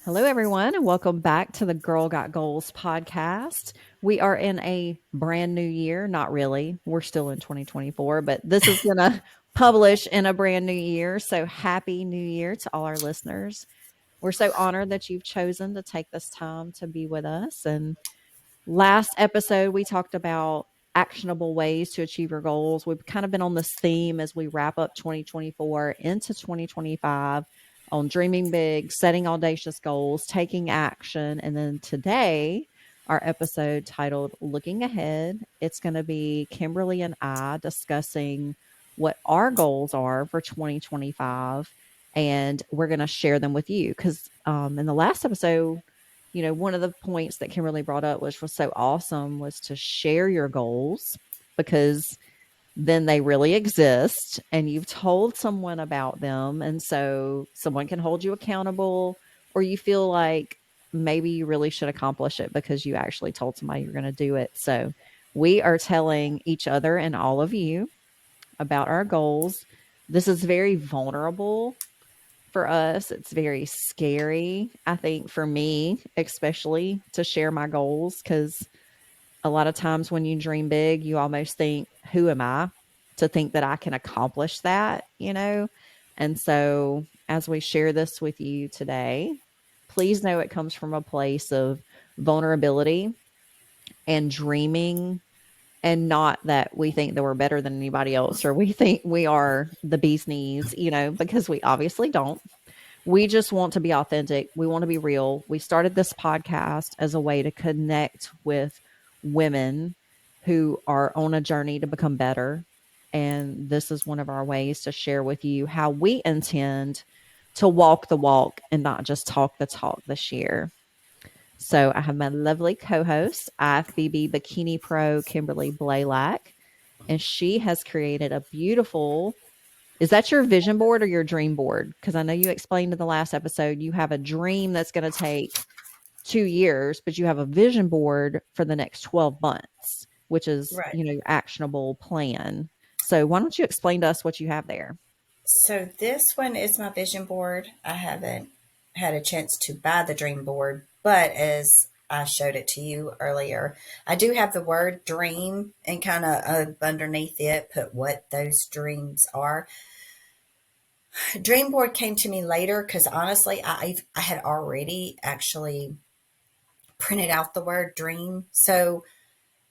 Hello, everyone, and welcome back to the Girl Got Goals podcast. We are in a brand new year. Not really. We're still in 2024, but this is going to publish in a brand new year. So, happy new year to all our listeners. We're so honored that you've chosen to take this time to be with us. And last episode, we talked about actionable ways to achieve your goals. We've kind of been on this theme as we wrap up 2024 into 2025 on dreaming big, setting audacious goals, taking action. And then today, our episode titled Looking Ahead, it's going to be Kimberly and I discussing what our goals are for 2025. And we're going to share them with you because in the last episode, one of the points that Kimberly brought up, which was so awesome, was to share your goals because then they really exist and you've told someone about them. And so someone can hold you accountable, or you feel like maybe you really should accomplish it because you actually told somebody you're going to do it. So we are telling each other and all of you about our goals. This is very vulnerable for us. It's very scary, I think, for me, especially to share my goals, because a lot of times when you dream big, you almost think, who am I to think that I can accomplish that? And so as we share this with you today, please know it comes from a place of vulnerability and dreaming, and not that we think that we're better than anybody else or we think we are the bee's knees, because we obviously don't. We just want to be authentic. We want to be real. We started this podcast as a way to connect with women who are on a journey to become better. And this is one of our ways to share with you how we intend to walk the walk and not just talk the talk this year. So I have my lovely co-host, IFBB Bikini Pro, Kimberly Blaylock, and she has created a beautiful, is that your vision board or your dream board? Because I know you explained in the last episode you have a dream that's going to take 2 years, but you have a vision board for the next 12 months, which is, Right. your actionable plan. So why don't you explain to us what you have there? So this one is my vision board. I haven't had a chance to buy the dream board, but as I showed it to you earlier, I do have the word dream and kind of underneath it put what those dreams are. Dream board came to me later because honestly, I had already actually printed out the word dream. So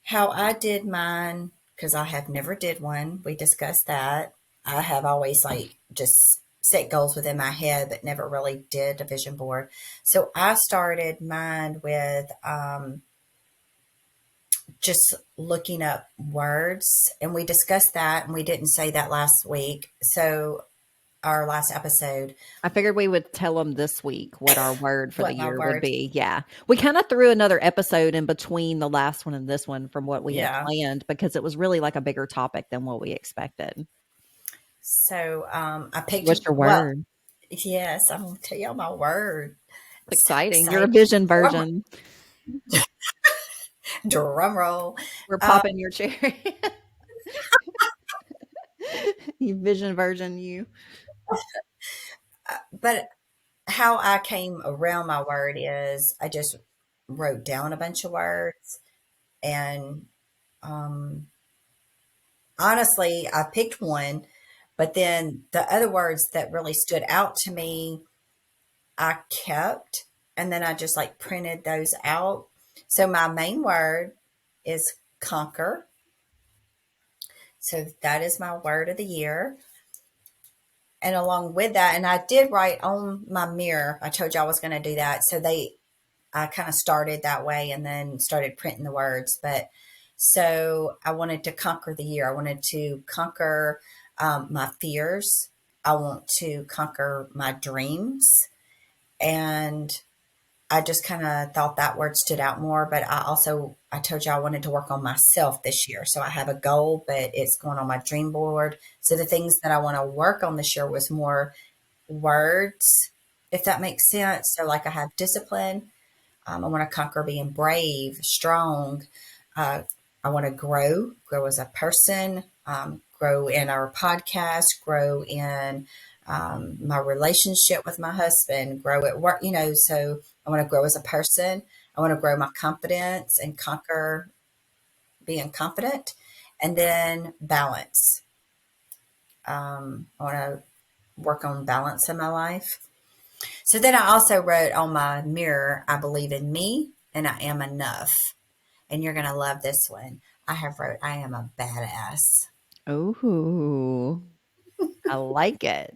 how I did mine, because I have never did one, we discussed that. I have always like just set goals within my head, but never really did a vision board. So I started mine with just looking up words, and we discussed that, and we didn't say that last week. So our last episode, I figured we would tell them this week what our word for the what my year would word, be. Yeah. We kind of threw another episode in between the last one and this one from what we had yeah. planned because it was really like a bigger topic than what we expected. So I picked, What's your well, word? yes, I'm going to tell y'all my word. It's So exciting. You're a excited. vision Drum, virgin. drum roll. We're Uh, popping your cherry. You vision virgin, you. but how I came around my word is I just wrote down a bunch of words, and um, honestly, I picked one, but then the other words that really stood out to me, I kept, and then I just like printed those out. So my main word is conquer. So that is my word of the year. And along with that, and I did write on my mirror, I told you I was going to do that. So I kind of started that way and then started printing the words. But so I wanted to conquer the year. I wanted to conquer my fears. I want to conquer my dreams. And I just kind of thought that word stood out more. But I told you I wanted to work on myself this year. So I have a goal, but it's going on my dream board. So the things that I want to work on this year was more words, if that makes sense. So like I have discipline. I want to conquer being brave, strong. Uh, I want to grow as a person, grow in our podcast, grow in my relationship with my husband, grow at work, so I want to grow as a person. I want to grow my confidence and conquer being confident, and then balance. I want to work on balance in my life. So then I also wrote on my mirror, I believe in me and I am enough. And you're going to love this one. I have wrote, I am a badass. Ooh, I like it.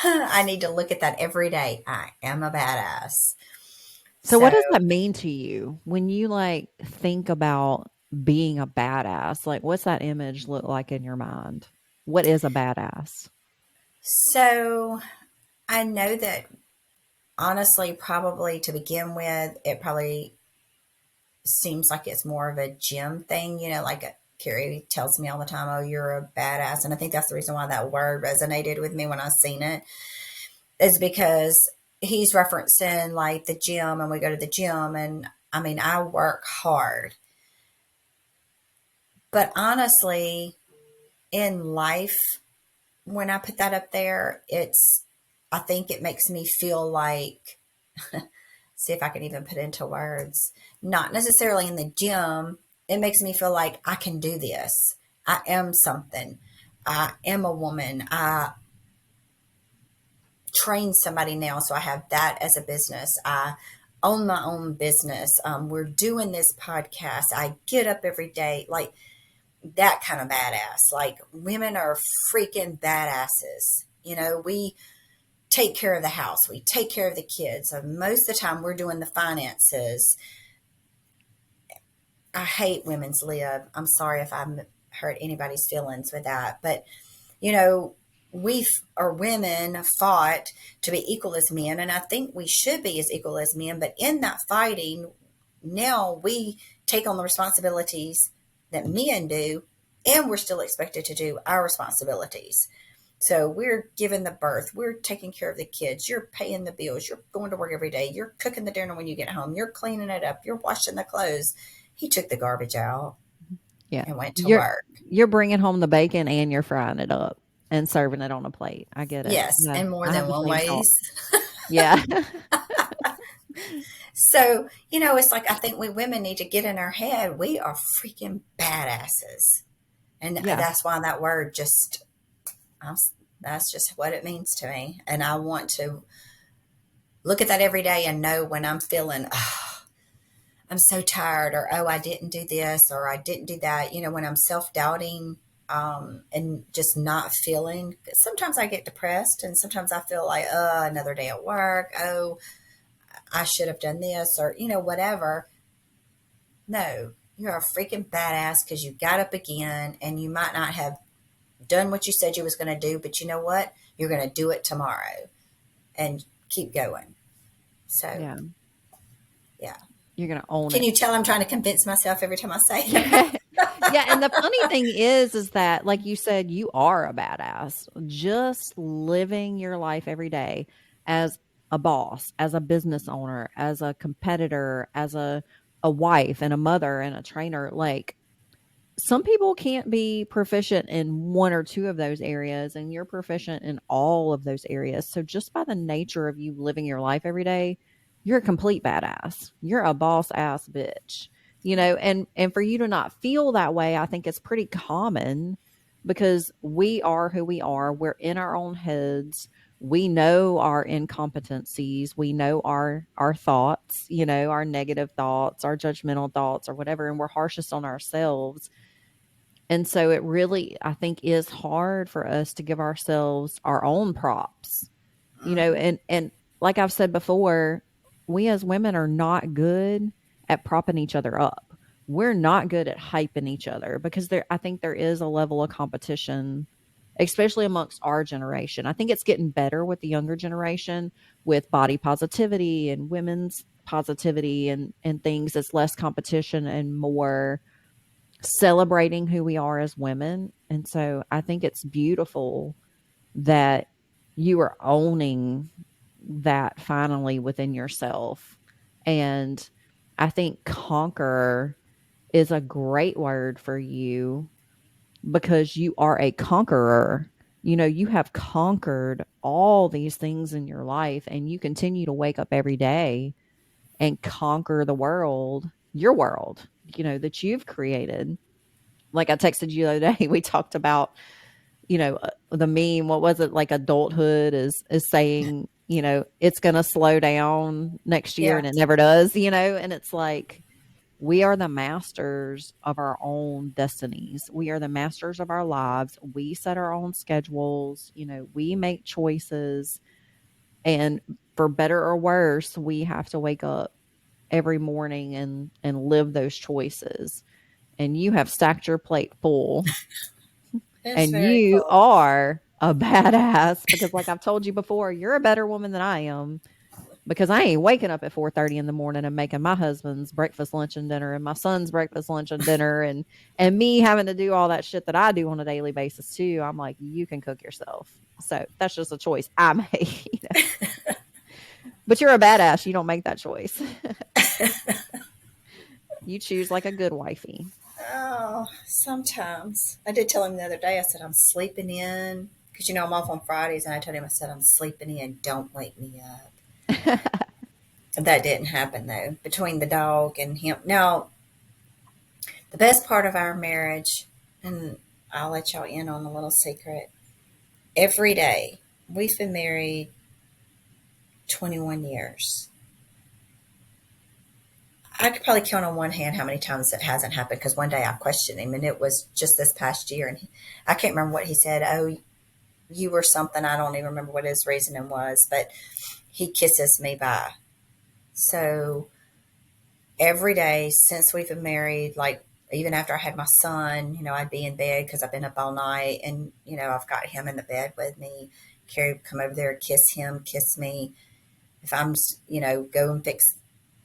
I need to look at that every day. I am a badass. So So, what does that mean to you when you, like, think about being a badass? Like, what's that image look like in your mind? What is a badass? so I know that honestly, probably to begin with, it probably seems like it's more of a gym thing, like Carrie tells me all the time, oh, you're a badass. And I think that's the reason why that word resonated with me when I seen it, is because he's referencing like the gym, and we go to the gym, and I mean, I work hard. But honestly, in life, when I put that up there, I think it makes me feel like, see if I can even put it into words, not necessarily in the gym. It makes me feel like I can do this. I am something. I am a woman. I train somebody now, so I have that as a business. I own my own business. We're doing this podcast. I get up every day, like that kind of badass. Like women are freaking badasses. We take care of the house, we take care of the kids. So most of the time, we're doing the finances. I hate women's lib. I'm sorry if I hurt anybody's feelings with that, but you know, we or women fought to be equal as men, and I think we should be as equal as men. But in that fighting, now we take on the responsibilities that men do, and we're still expected to do our responsibilities. So we're giving the birth, we're taking care of the kids, you're paying the bills, you're going to work every day, you're cooking the dinner when you get home, you're cleaning it up, you're washing the clothes. He took the garbage out Yeah. and went to You're work. you're bringing home the bacon and you're frying it up and serving it on a plate. I get it. Yes, Yeah, in more I have than the one same ways. thought. Yeah. So, it's like I think we women need to get in our head. We are freaking badasses. And Yeah. that's why that word just, I'm, that's just what it means to me. And I want to look at that every day and know when I'm feeling, oh, I'm so tired, or, oh, I didn't do this, or I didn't do that. When I'm self doubting, and just not feeling, sometimes I get depressed, and sometimes I feel like, another day at work. Oh, I should have done this, or, whatever. No, you're a freaking badass because you got up again, and you might not have done what you said you was going to do, but you know what? You're going to do it tomorrow and keep going. So, Yeah. yeah. You're gonna own Can it. you tell I'm trying to convince myself every time I say that? Yeah. Yeah, and the funny thing is that, like you said, you are a badass. Just living your life every day as a boss, as a business owner, as a competitor, as a wife and a mother and a trainer, like, some people can't be proficient in one or two of those areas, and you're proficient in all of those areas. So just by the nature of you living your life every day, you're a complete badass. You're a boss ass bitch. And for you to not feel that way, I think it's pretty common because we are who we are. We're in our own heads. We know our incompetencies. We know our thoughts, our negative thoughts, our judgmental thoughts or whatever, and we're harshest on ourselves. And so it really, I think, is hard for us to give ourselves our own props, Hmm. and like I've said before, we as women are not good at propping each other up. We're not good at hyping each other because I think there is a level of competition, especially amongst our generation. I think it's getting better with the younger generation with body positivity and women's positivity and things. It's less competition and more celebrating who we are as women. And so I think it's beautiful that you are owning that finally within yourself. And I think conquer is a great word for you because you are a conqueror. you have conquered all these things in your life and you continue to wake up every day and conquer the world, your world, that you've created. Like I texted you the other day, we talked about, the meme, what was it? Like adulthood is saying, it's going to slow down next year Yeah. and it never does, and it's like we are the masters of our own destinies. We are the masters of our lives. We set our own schedules, we make choices, and for better or worse, we have to wake up every morning and live those choices. And you have stacked your plate full, It's and very you cool. are a badass because, like I've told you before, you're a better woman than I am, because I ain't waking up at 4:30 in the morning and making my husband's breakfast, lunch, and dinner, and my son's breakfast, lunch, and dinner, and me having to do all that shit that I do on a daily basis too. I'm like, you can cook yourself. So that's just a choice I made. But you're a badass. You don't make that choice. You choose like a good wifey. Oh, sometimes. I did tell him the other day, I said, I'm sleeping in. Because, I'm off on Fridays, and I told him, I said, I'm sleeping in. Don't wake me up. That didn't happen, though, between the dog and him. Now, the best part of our marriage, and I'll let y'all in on a little secret, every day, we've been married 21 years. I could probably count on one hand how many times it hasn't happened because one day I questioned him, and it was just this past year, and I can't remember what he said. Oh, you were something. I don't even remember what his reasoning was, but he kisses me by. So every day since we've been married, like even after I had my son, I'd be in bed because I've been up all night, and I've got him in the bed with me. Carrie would come over there, kiss him, kiss me. If I'm, go and fix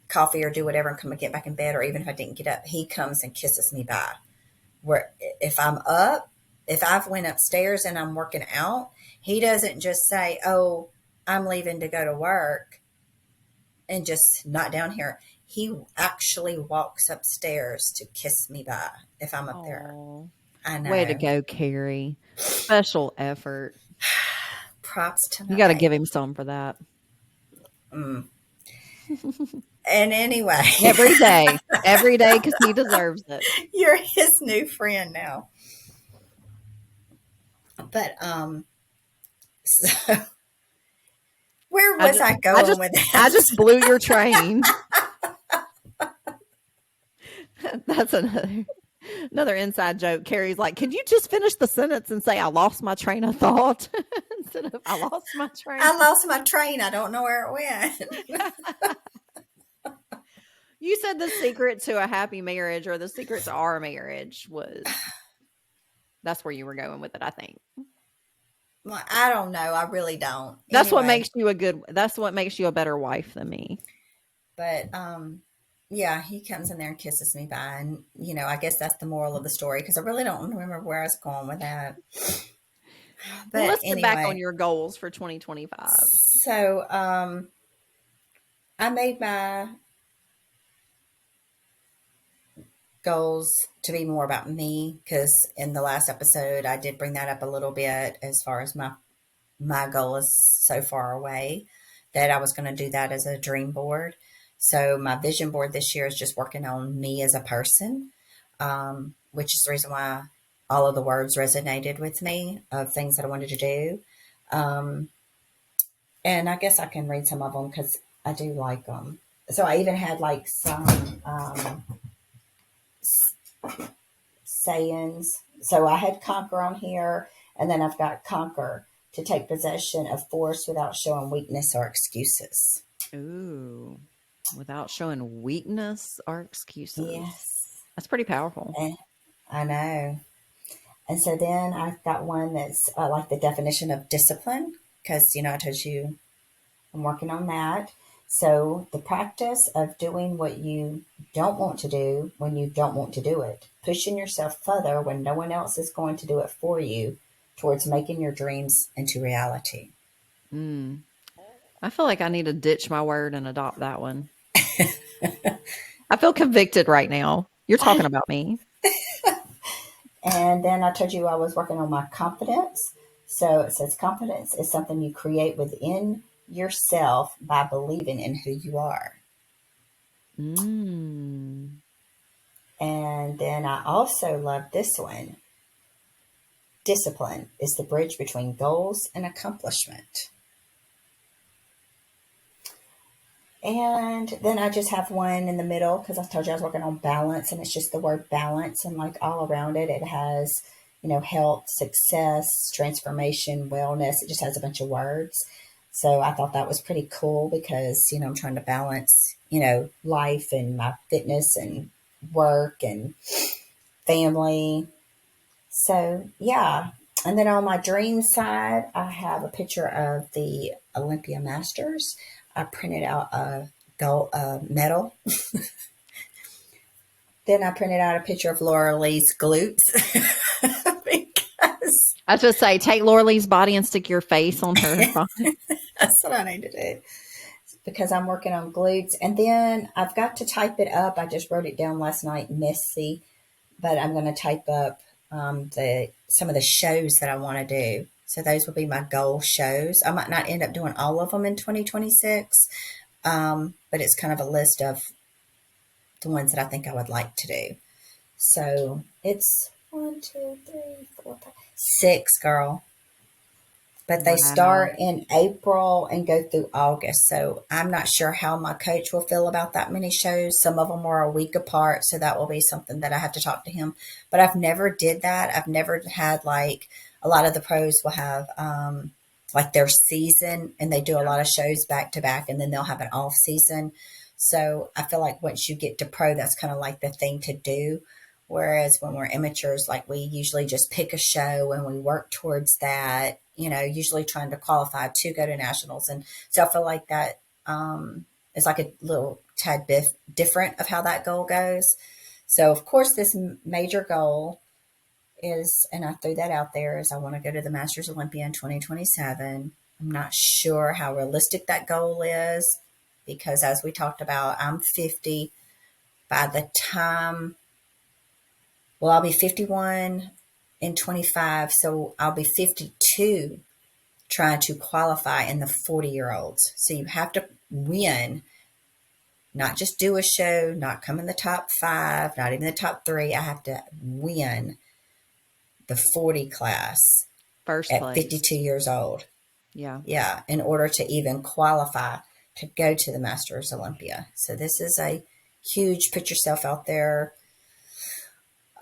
coffee or do whatever and come and get back in bed, or even if I didn't get up, he comes and kisses me by. Where if I'm up, if I've went upstairs and I'm working out, he doesn't just say, "Oh, I'm leaving to go to work," and just not down here. He actually walks upstairs to kiss me by if I'm up there. Oh, I way to know. go, Carrie. Special effort. Props to You my got to give baby. him some for that. Mm. And anyway, Every day, because he deserves it. you're his new friend now. But so where I was just, I I going just, with I this? just blew your train. That's another inside joke. Carrie's like, "Could you just finish the sentence and say I lost my train of thought instead of I lost my train?" I lost my train. I don't know where it went. You said the secret to a happy marriage, or the secret to our marriage, was that's where you were going with it. I think Well, I don't know. I really don't. that's what Anyway, makes you a good. That's what makes you a better wife than me. but yeah, he comes in there and kisses me by, and I guess that's the moral of the story because I really don't remember where I was going with that. Well, But let's get back on anyway, your goals for 2025. so I made my goals to be more about me because in the last episode I did bring that up a little bit as far as my goal is so far away that I was going to do that as a dream board. So my vision board this year is just working on me as a person, which is the reason why all of the words resonated with me of things that I wanted to do. Um, and I guess I can read some of them because I do like them. So I even had like some sayings. So I had conquer on here, and then I've got conquer to take possession of force without showing weakness or excuses. Ooh, without showing weakness or excuses. Yes, That's pretty powerful. and I know. And so then I've got one that's like the definition of discipline, because I told you I'm working on that. So the practice of doing what you don't want to do when you don't want to do it, pushing yourself further when no one else is going to do it for you towards making your dreams into reality. Mm. I feel like I need to ditch my word and adopt that one. I feel convicted right now. You're talking about me. And then I told you I was working on my confidence. So it says confidence is something you create within yourself by believing in who you are. Mm. And then I also love this one. Discipline is the bridge between goals and accomplishment. And then I just have one in the middle because I told you I was working on balance, and it's just the word balance. And like all around it, it has, health, success, transformation, wellness. It just has a bunch of words. So I thought that was pretty cool because, I'm trying to balance, life and my fitness and work and family. So, yeah. And then on my dream side, I have a picture of the Olympia Masters. I printed out a gold medal. Then I printed out a picture of Laura Lee's glutes because I was just say, take Laura Lee's body and stick your face on her body. that's what I need to do. Because I'm working on glutes. And then I've got to type it up. I just wrote it down last night, messy, but I'm going to type up the some of the shows that I want to do. So those will be my goal shows. I might not end up doing all of them in 2026, but it's kind of a list of the ones that I think I would like to do. So it's one, two, three, four, five, six, girl. But they Wow. start in April and go through August. So I'm not sure how my coach will feel about that many shows. Some of them are a week apart, so that will be something that I have to talk to him. But I've never did that. I've never had like a lot of the pros will have like their season and they do a Yeah. lot of shows back to back and then they'll have an off season. So I feel like once you get to pro, that's kind of like the thing to do. Whereas when we're amateurs, like we usually just pick a show and we work towards that, usually trying to qualify to go to nationals. And so I feel like that is like a little tad bit different of how that goal goes. So, of course, this major goal is, and I threw that out there, is I want to go to the Masters Olympia in 2027. I'm not sure how realistic that goal is because, as we talked about, I'm 50. By the time I'll be 51 in 25, so I'll be 52 trying to qualify in the 40-year-olds. So you have to win, not just do a show, not come in the top five, not even the top three. I have to win the 40 class First at place. 52 years old. Yeah. Yeah, in order to even qualify to go to the Masters Olympia. So this is a huge put yourself out there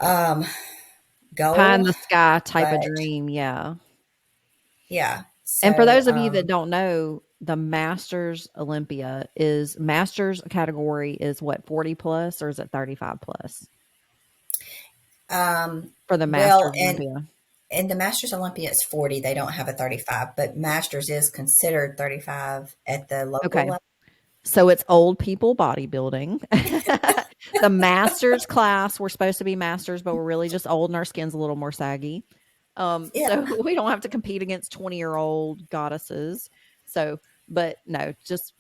um, Pie in goal, the sky type of but dream. Yeah. yeah. And for So those of you that don't know, the Masters Olympia is Masters category is what, 40 plus or is it 35 plus for the well, Masters and Olympia? in the Masters Olympia, it's 40. They don't have a 35, but Masters is considered 35 at the local Okay. level. So it's old people bodybuilding. The masters class, we're supposed to be masters, but we're really just old and our skin's a little more saggy. Yeah. So we don't have to compete against 20-year-old goddesses. So, but no, just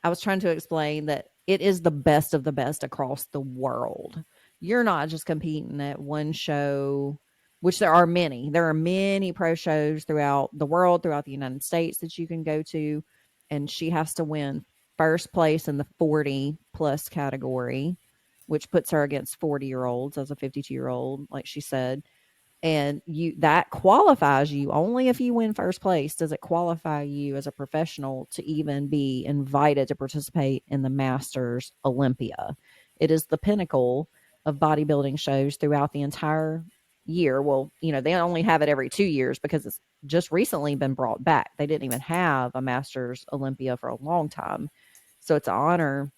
I was trying to explain that it is the best of the best across the world. You're not just competing at one show, which there are many. There are many pro shows throughout the world, throughout the United States that you can go to. And she has to win first place in the 40 plus category, which puts her against 40-year-olds as a 52-year-old, like she said, and you that qualifies you. Only if you win first place does it qualify you as a professional to even be invited to participate in the Masters Olympia. It is the pinnacle of bodybuilding shows throughout the entire year. Well, they only have it every 2 years because it's just recently been brought back. They didn't even have a Masters Olympia for a long time. So it's an honor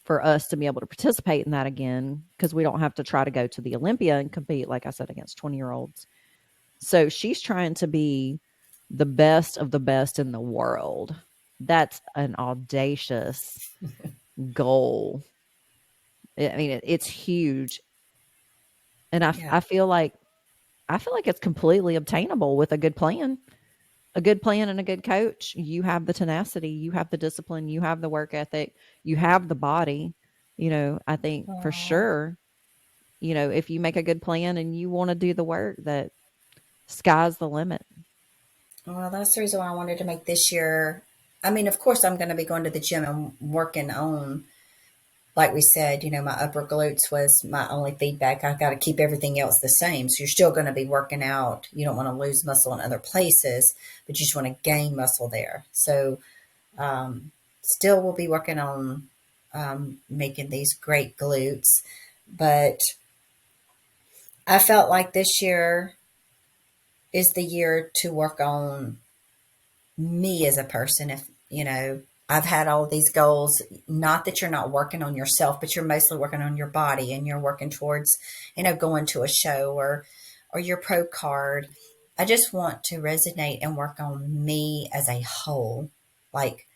for us to be able to participate in that again because we don't have to try to go to the Olympia and compete, like I said, against 20-year-olds. So she's trying to be the best of the best in the world. That's an audacious goal. I mean, it's huge, and Yeah. I feel like it's completely obtainable with a good plan, and a good coach. You have the tenacity, you have the discipline, you have the work ethic, you have the body. I think for Oh, sure, if you make a good plan and you want to do the work, that sky's the limit. Well, that's the reason why I wanted to make this year. I mean, of course, I'm going to be going to the gym and working on, like we said, my upper glutes was my only feedback. I got to keep everything else the same. So you're still going to be working out. You don't want to lose muscle in other places, but you just want to gain muscle there. So, still we'll be working on making these great glutes. But I felt like this year is the year to work on me as a person. If I've had all these goals, not that you're not working on yourself, but you're mostly working on your body, and you're working towards going to a show or your pro card. I just want to resonate and work on me as a whole, like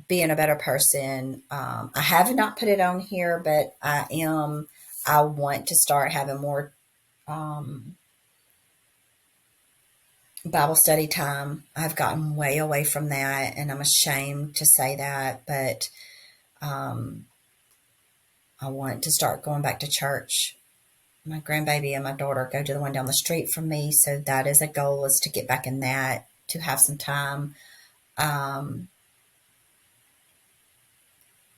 being a better person. I have not put it on here, but I want to start having more um, Bible study time. I've gotten way away from that, and I'm ashamed to say that, but um, I want to start going back to church. My grandbaby and my daughter go to the one down the street from me, so that is a goal, is to get back in that, to have some time um,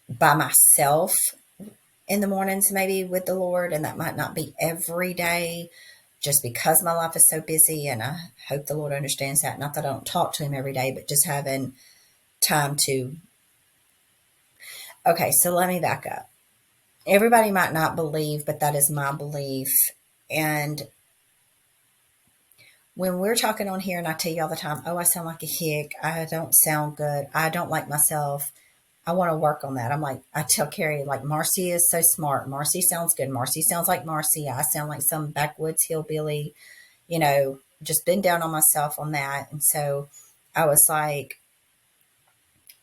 by myself in the mornings, maybe with the Lord, and that might not be every day, just because my life is so busy, and I hope the Lord understands that. Not that I don't talk to Him every day, but just having time to. Okay, so let me back up. Everybody might not believe, but that is my belief. And when we're talking on here, and I tell you all the time, oh, I sound like a hick. I don't sound good. I don't like myself. I want to work on that. I'm like, I tell Carrie, like, Marcy is so smart. Marcy sounds good. Marcy sounds like Marcy. I sound like some backwoods hillbilly, just been down on myself on that. And so I was like,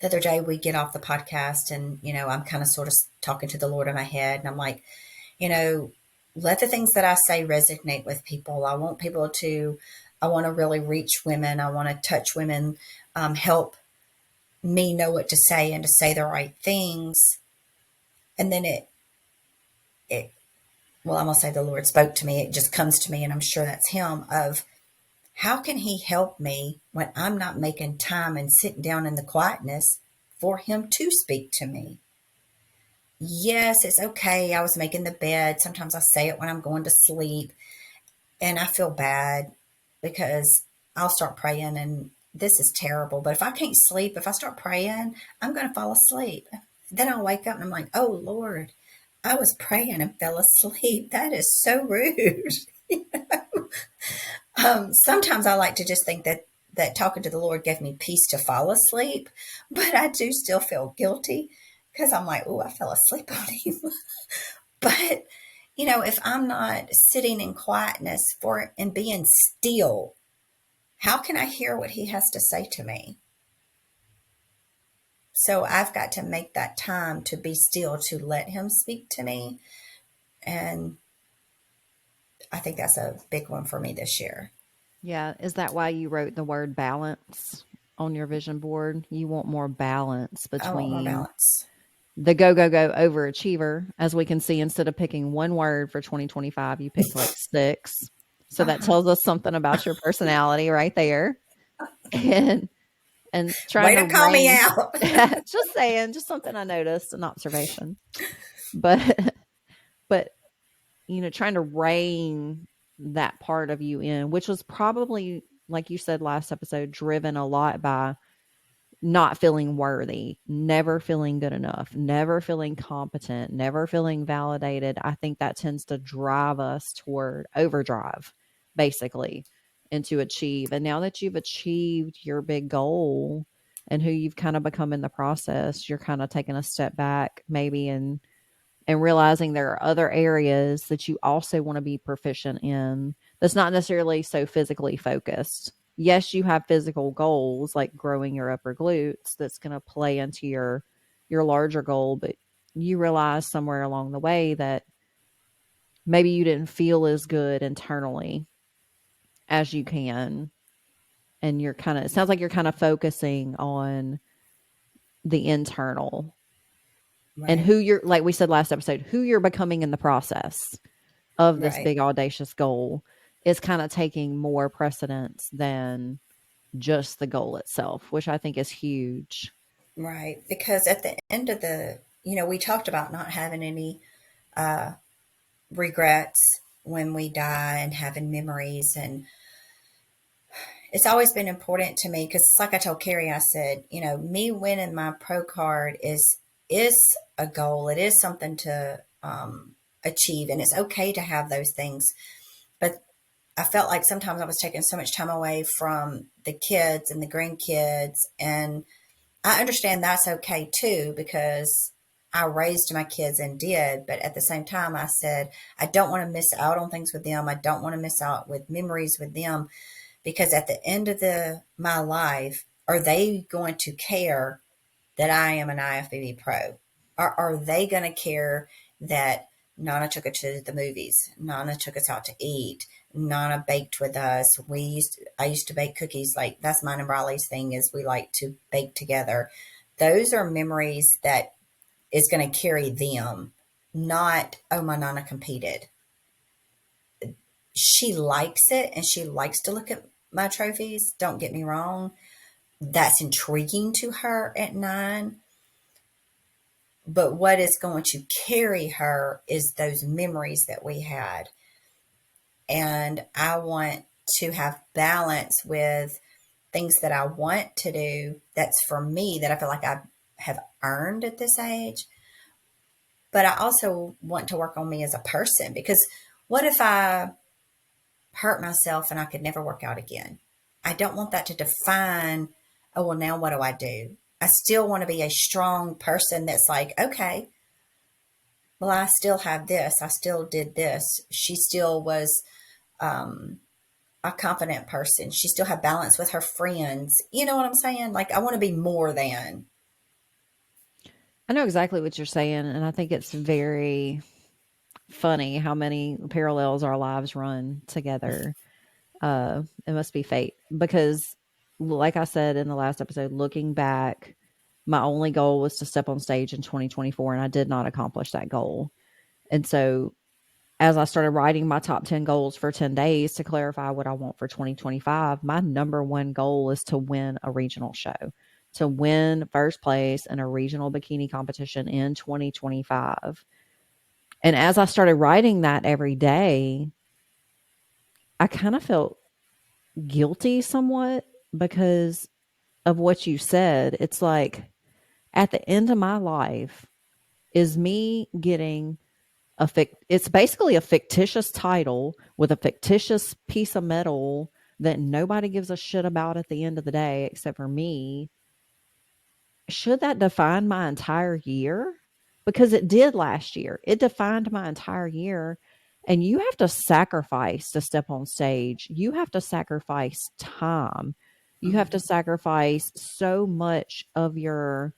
the other day we get off the podcast, and, I'm kind of sort of talking to the Lord in my head. And I'm like, you know, let the things that I say resonate with people. I want to really reach women. I want to touch women, help me know what to say and to say the right things. And then it, well, I'm going to say the Lord spoke to me. It just comes to me, and I'm sure that's Him, of how can He help me when I'm not making time and sitting down in the quietness for Him to speak to me? Yes, it's okay. I was making the bed. Sometimes I say it when I'm going to sleep, and I feel bad because I'll start praying, and this is terrible. But if I can't sleep, if I start praying, I'm going to fall asleep. Then I'll wake up and I'm like, oh Lord, I was praying and fell asleep. That is so rude. Sometimes I like to just think that talking to the Lord gave me peace to fall asleep, but I do still feel guilty because I'm like, oh, I fell asleep on Him. But if I'm not sitting in quietness for and being still, how can I hear what He has to say to me? So I've got to make that time to be still, to let Him speak to me. And I think that's a big one for me this year. Yeah. Is that why you wrote the word balance on your vision board? You want more balance I want more between balance. the go, go, go overachiever. As we can see, instead of picking one word for 2025, you picked like six. So that Uh-huh. tells us something about your personality right there. And trying Way to to call me rein, out. just saying, just something I noticed, an observation. But but trying to rein that part of you in, which was probably, like you said last episode, driven a lot by not feeling worthy, never feeling good enough, never feeling competent, never feeling validated. I think that tends to drive us toward overdrive, basically, and to achieve. And now that you've achieved your big goal and who you've kind of become in the process, you're kind of taking a step back, maybe, and realizing there are other areas that you also want to be proficient in that's not necessarily so physically focused. Yes, you have physical goals like growing your upper glutes that's going to play into your larger goal, but you realize somewhere along the way that maybe you didn't feel as good internally as you can, and you're kind of, it sounds like you're kind of focusing on the internal and Right. who you're, like we said last episode, who you're becoming in the process of this Right. big audacious goal is kind of taking more precedence than just the goal itself, which I think is huge. Right. Because at the end of we talked about not having any regrets when we die and having memories. And it's always been important to me because, like I told Carrie, I said, me winning my pro card is a goal. It is something to achieve, and it's okay to have those things. But I felt like sometimes I was taking so much time away from the kids and the grandkids, and I understand that's okay too because I raised my kids and did, but at the same time, I said, I don't want to miss out on things with them. I don't want to miss out with memories with them because at the end of my life, are they going to care that I am an IFBB pro? Are they going to care that Nana took us to the movies? Nana took us out to eat. Nana baked with us. I used to bake cookies. Like that's mine and Riley's thing is we like to bake together. Those are memories that is going to carry them, not, oh, my Nana competed. She likes it and she likes to look at my trophies. Don't get me wrong. That's intriguing to her at 9. But what is going to carry her is those memories that we had. And I want to have balance with things that I want to do that's for me that I feel like I have earned at this age. But I also want to work on me as a person because what if I hurt myself and I could never work out again? I don't want that to define, oh, well, now what do I do? I still want to be a strong person that's like, okay, well, I still have this. I still did this. She still was a confident person. She still had balance with her friends. You know what I'm saying? Like, I want to be more than. I know exactly what you're saying, and I think it's very funny how many parallels our lives run together. It must be fate because, like I said in the last episode, looking back, my only goal was to step on stage in 2024, and I did not accomplish that goal. And so, as I started writing my top 10 goals for 10 days to clarify what I want for 2025, my number one goal is to win a regional show, to win first place in a regional bikini competition in 2025. And as I started writing that every day, I kind of felt guilty somewhat because of what you said. It's like at the end of my life is me getting it's basically a fictitious title with a fictitious piece of metal that nobody gives a shit about at the end of the day except for me. Should that define my entire year? Because it did last year. It defined my entire year. And you have to sacrifice to step on stage. You have to sacrifice time. You have to Mhm. sacrifice so much of your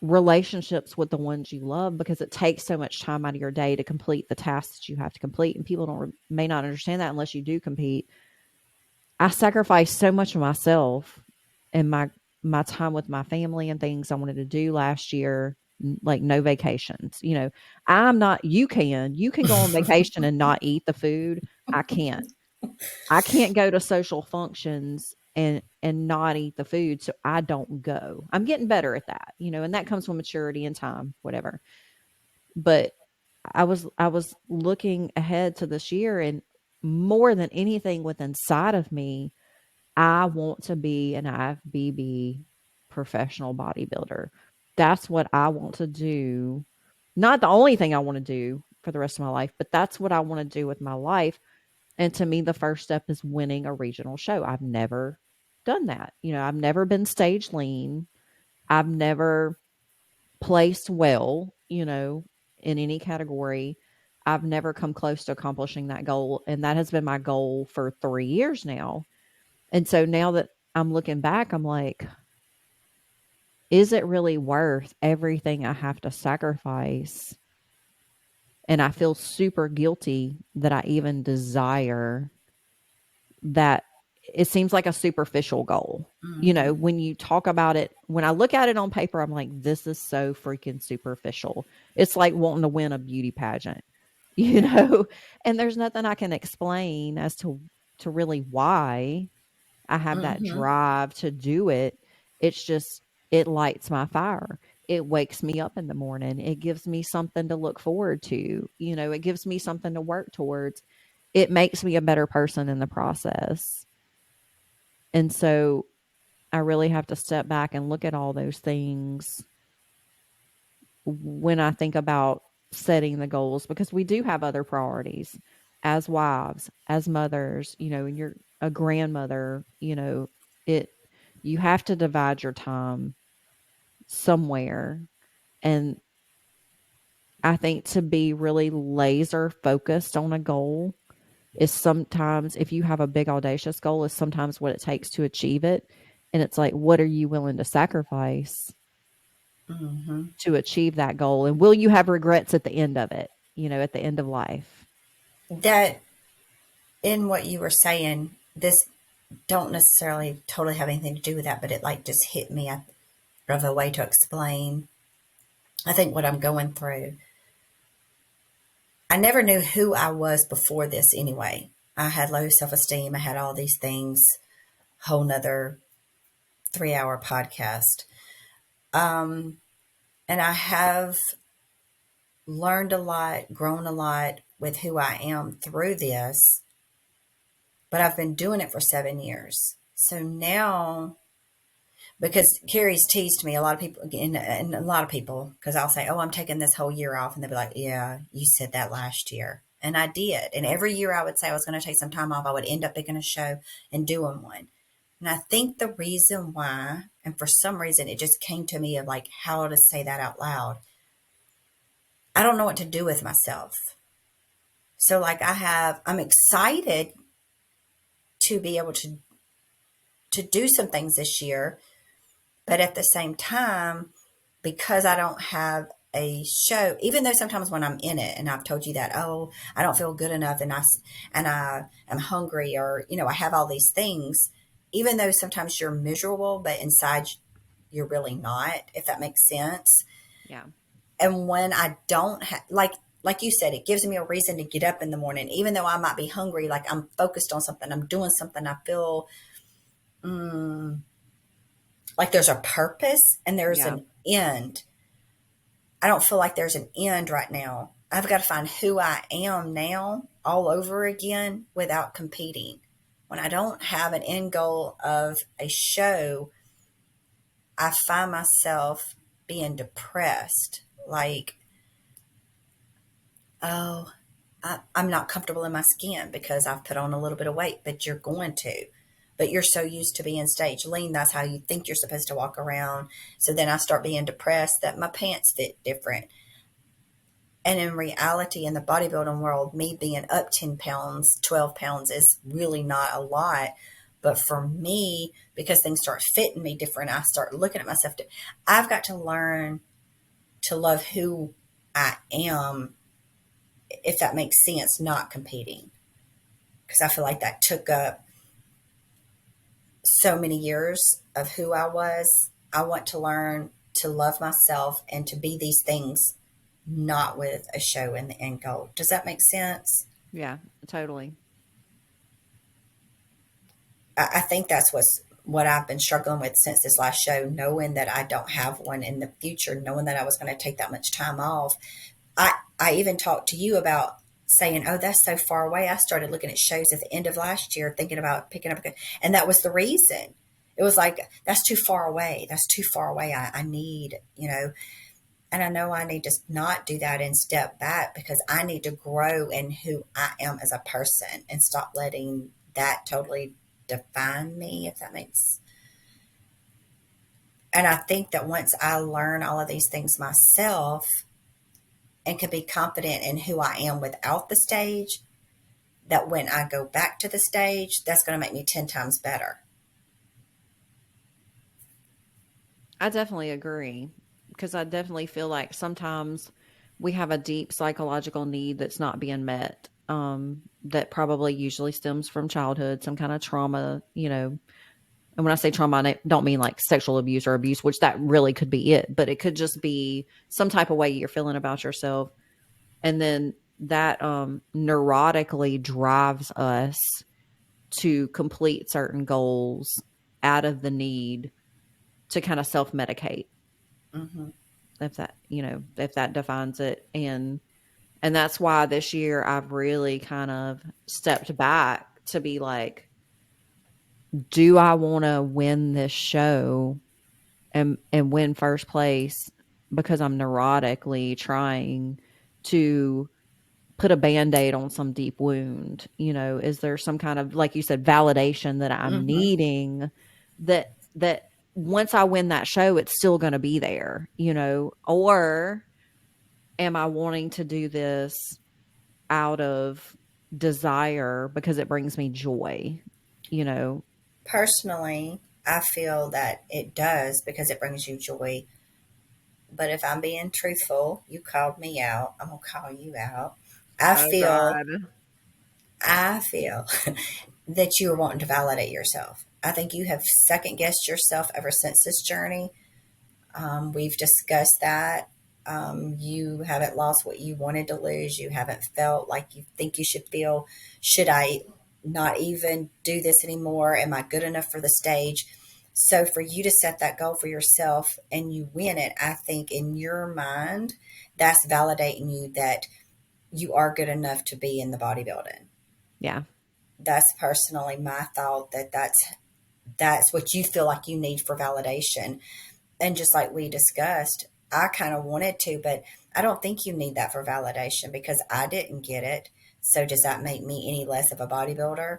relationships with the ones you love because it takes so much time out of your day to complete the tasks that you have to complete. And people don't may not understand that unless you do compete. I sacrificed so much of myself and my time with my family and things I wanted to do last year, like no vacations. I'm not you can go on vacation and not eat the food. I can't. I can't go to social functions and not eat the food, so I don't go. I'm getting better at that, and that comes with maturity and time, whatever. But I was looking ahead to this year and more than anything with inside of me, I want to be an IFBB professional bodybuilder. That's what I want to do. Not the only thing I want to do for the rest of my life, but that's what I want to do with my life. And to me, the first step is winning a regional show. I've never done that. I've never been stage lean. I've never placed well, in any category. I've never come close to accomplishing that goal. And that has been my goal for 3 years now. And so now that I'm looking back, I'm like, is it really worth everything I have to sacrifice? And I feel super guilty that I even desire that. It seems like a superficial goal. Mhm. When you talk about it, when I look at it on paper, I'm like, this is so freaking superficial. It's like wanting to win a beauty pageant, you Yeah. know, and there's nothing I can explain as to really why. I have that Mm-hmm. drive to do it. It's just, it lights my fire. It wakes me up in the morning. It gives me something to look forward to. It gives me something to work towards. It makes me a better person in the process. And so I really have to step back and look at all those things when I think about setting the goals, because we do have other priorities as wives, as mothers, and you're a grandmother, it you have to divide your time somewhere. And I think to be really laser focused on a goal is sometimes, if you have a big audacious goal, is sometimes what it takes to achieve it. And it's like, what are you willing to sacrifice Mm-hmm. to achieve that goal? And will you have regrets at the end of it, at the end of life? That in what you were saying, this don't necessarily totally have anything to do with that, but it like just hit me of a way to explain, I think, what I'm going through. I never knew who I was before this anyway. I had low self esteem. I had all these things, whole nother 3 hour podcast. Um, and I have learned a lot, grown a lot with who I am through this, but I've been doing it for 7 years. So now, because Carrie's teased me, a lot of people, and a lot of people, because I'll say, "Oh, I'm taking this whole year off," and they'll be like, "Yeah, you said that last year," and I did. And every year I would say I was going to take some time off, I would end up picking a show and doing one. And I think the reason why, and for some reason, it just came to me of like how to say that out loud. I don't know what to do with myself. So like I'm excited to be able to do some things this year, but at the same time, because I don't have a show, even though sometimes when I'm in it and I've told you that, oh, I don't feel good enough and I am hungry, or I have all these things, even though sometimes you're miserable, but inside you're really not, if that makes sense. Yeah. And when I don't have, like you said, it gives me a reason to get up in the morning, even though I might be hungry. Like I'm focused on something, I'm doing something. I feel mm, like there's a purpose and there's Yeah. an end. I don't feel like there's an end right now. I've got to find who I am now all over again without competing. When I don't have an end goal of a show, I find myself being depressed. Like, oh, I'm not comfortable in my skin because I've put on a little bit of weight, but you're going to. But you're so used to being stage lean, that's how you think you're supposed to walk around. So then I start being depressed that my pants fit different. And in reality, in the bodybuilding world, me being up 10 pounds, 12 pounds is really not a lot. But for me, because things start fitting me different, I start looking at myself. I've got to learn to love who I am, if that makes sense, not competing. Because I feel like that took up so many years of who I was. I want to learn to love myself and to be these things, not with a show in the end goal. Does that make sense? Yeah. Totally. I think that's what I've been struggling with since this last show, knowing that I don't have one in the future, knowing that I was going to take that much time off. I even talked to you about saying, "Oh, that's so far away." I started looking at shows at the end of last year, thinking about picking up, and that was the reason. It was like, that's too far away. That's too far away. I need, and I know I need to not do that and step back because I need to grow in who I am as a person and stop letting that totally define me, if that makes. And I think that once I learn all of these things myself and can be confident in who I am without the stage, that when I go back to the stage, that's going to make me 10 times better. I definitely agree, because I definitely feel like sometimes we have a deep psychological need that's not being met. That probably usually stems from childhood, some kind of trauma, And when I say trauma, I don't mean like sexual abuse or abuse, which that really could be it, but it could just be some type of way you're feeling about yourself. And then that neurotically drives us to complete certain goals out of the need to kind of self medicate, Hmm. if that, if that defines it. And that's why this year I've really kind of stepped back to be like, do I want to win this show and win first place because I'm neurotically trying to put a band-aid on some deep wound? Is there some kind of, like you said, validation that I'm Hmm. needing, that once I win that show, it's still going to be there, or am I wanting to do this out of desire because it brings me joy, you know? Personally, I feel that it does because it brings you joy. But if I'm being truthful, you called me out. I'm gonna call you out. I Oh feel, God. I feel that you are wanting to validate yourself. I think you have second guessed yourself ever since this journey. We've discussed that. You haven't lost what you wanted to lose. You haven't felt like you think you should feel. Should I not even do this anymore? Am I good enough for the stage? So, for you to set that goal for yourself and you win it, I think in your mind, that's validating you that you are good enough to be in the bodybuilding. Yeah. That's personally my thought that that's what you feel like you need for validation. And just like we discussed, I kind of wanted to, but I don't think you need that for validation because I didn't get it. So does that make me any less of a bodybuilder?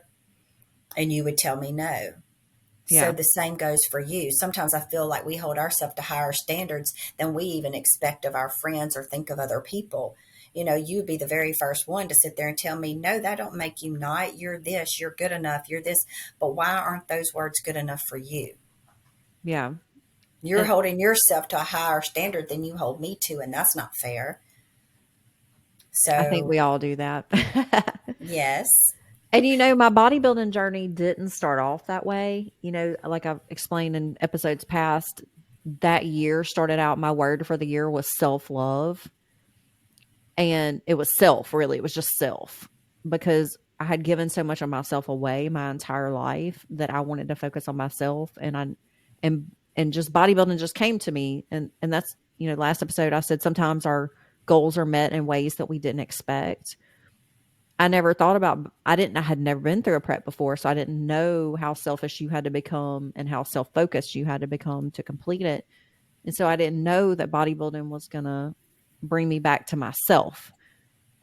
And you would tell me no. So Yeah. the same goes for you. Sometimes I feel like we hold ourselves to higher standards than we even expect of our friends or think of other people. You would be the very first one to sit there and tell me, no, that don't make you not. You're this, you're good enough, you're this. But why aren't those words good enough for you? Yeah. You're And holding yourself to a higher standard than you hold me to, and that's not fair. I think So, we all do that. yes. And my bodybuilding journey didn't start off that way. Like I've explained in episodes past, that year started out, my word for the year was self love. And it was self, really. It was just self, because I had given so much of myself away my entire life that I wanted to focus on myself. And just bodybuilding just came to me. And that's, last episode I said sometimes our goals are met in ways that we didn't expect. I had never been through a prep before, so I didn't know how selfish you had to become and how self-focused you had to become to complete it. And so I didn't know that bodybuilding was going to bring me back to myself.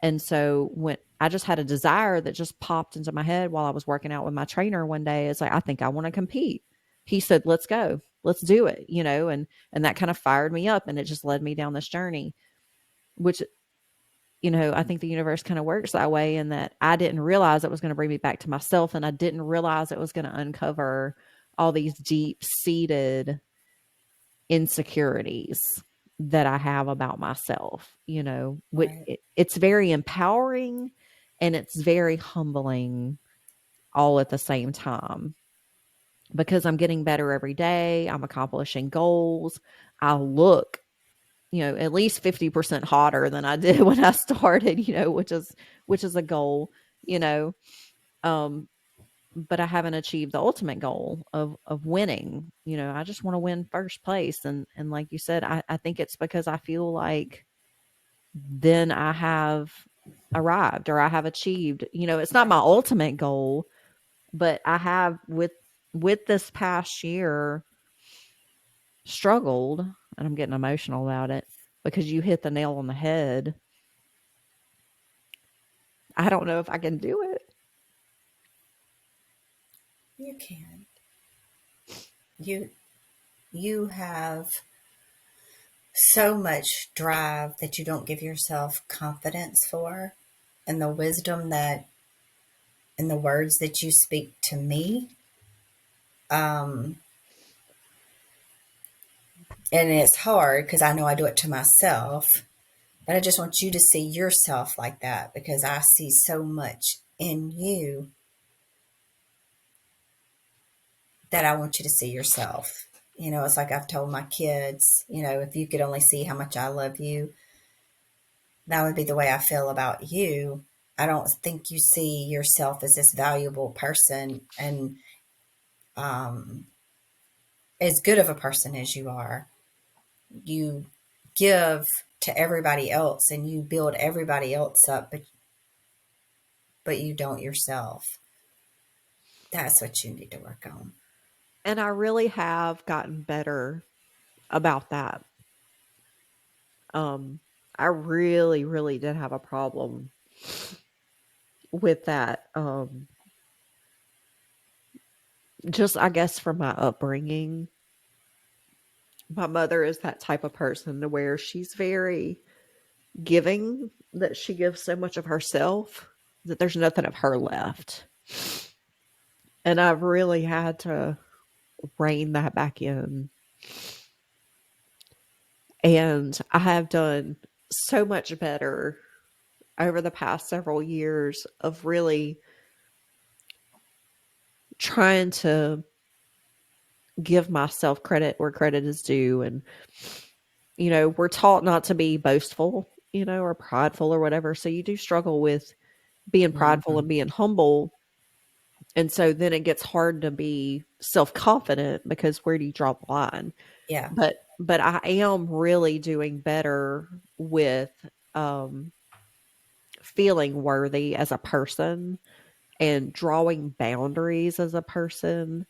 And so when I just had a desire that just popped into my head while I was working out with my trainer one day, it's like, I think I want to compete. He said, let's go, let's do it, and that kind of fired me up, and it just led me down this journey, which, I think the universe kind of works that way, in that I didn't realize it was going to bring me back to myself. And I didn't realize it was going to uncover all these deep seated insecurities that I have about myself, Right. it's very empowering and it's very humbling all at the same time, because I'm getting better every day. I'm accomplishing goals. I look, at least 50% hotter than I did when I started, which is a goal, you know. Um, but I haven't achieved the ultimate goal of winning. I just want to win first place. And like you said, I think it's because I feel like then I have arrived, or I have achieved. It's not my ultimate goal, but I have, with this past year, struggled, and I'm getting emotional about it, because you hit the nail on the head. I don't know if I can do it. You can. You you have so much drive that you don't give yourself confidence for, and the wisdom that in the words that you speak to me. Um, and it's hard because I know I do it to myself, but I just want you to see yourself like that because I see so much in you that I want you to see yourself. It's like I've told my kids, if you could only see how much I love you, that would be the way I feel about you. I don't think you see yourself as this valuable person and um, as good of a person as you are. You give to everybody else and you build everybody else up, but you don't yourself. That's what you need to work on. And I really have gotten better about that. Um, I really, really did have a problem with that. Just I guess from my upbringing, my mother is that type of person to where she's very giving, that she gives so much of herself that there's nothing of her left. And I've really had to rein that back in. And I have done so much better over the past several years of really trying to give myself credit where credit is due. And, we're taught not to be boastful, or prideful or whatever. So you do struggle with being prideful Hmm. and being humble. And so then it gets hard to be self confident because where do you draw the line? Yeah. But I am really doing better with um, feeling worthy as a person and drawing boundaries as a person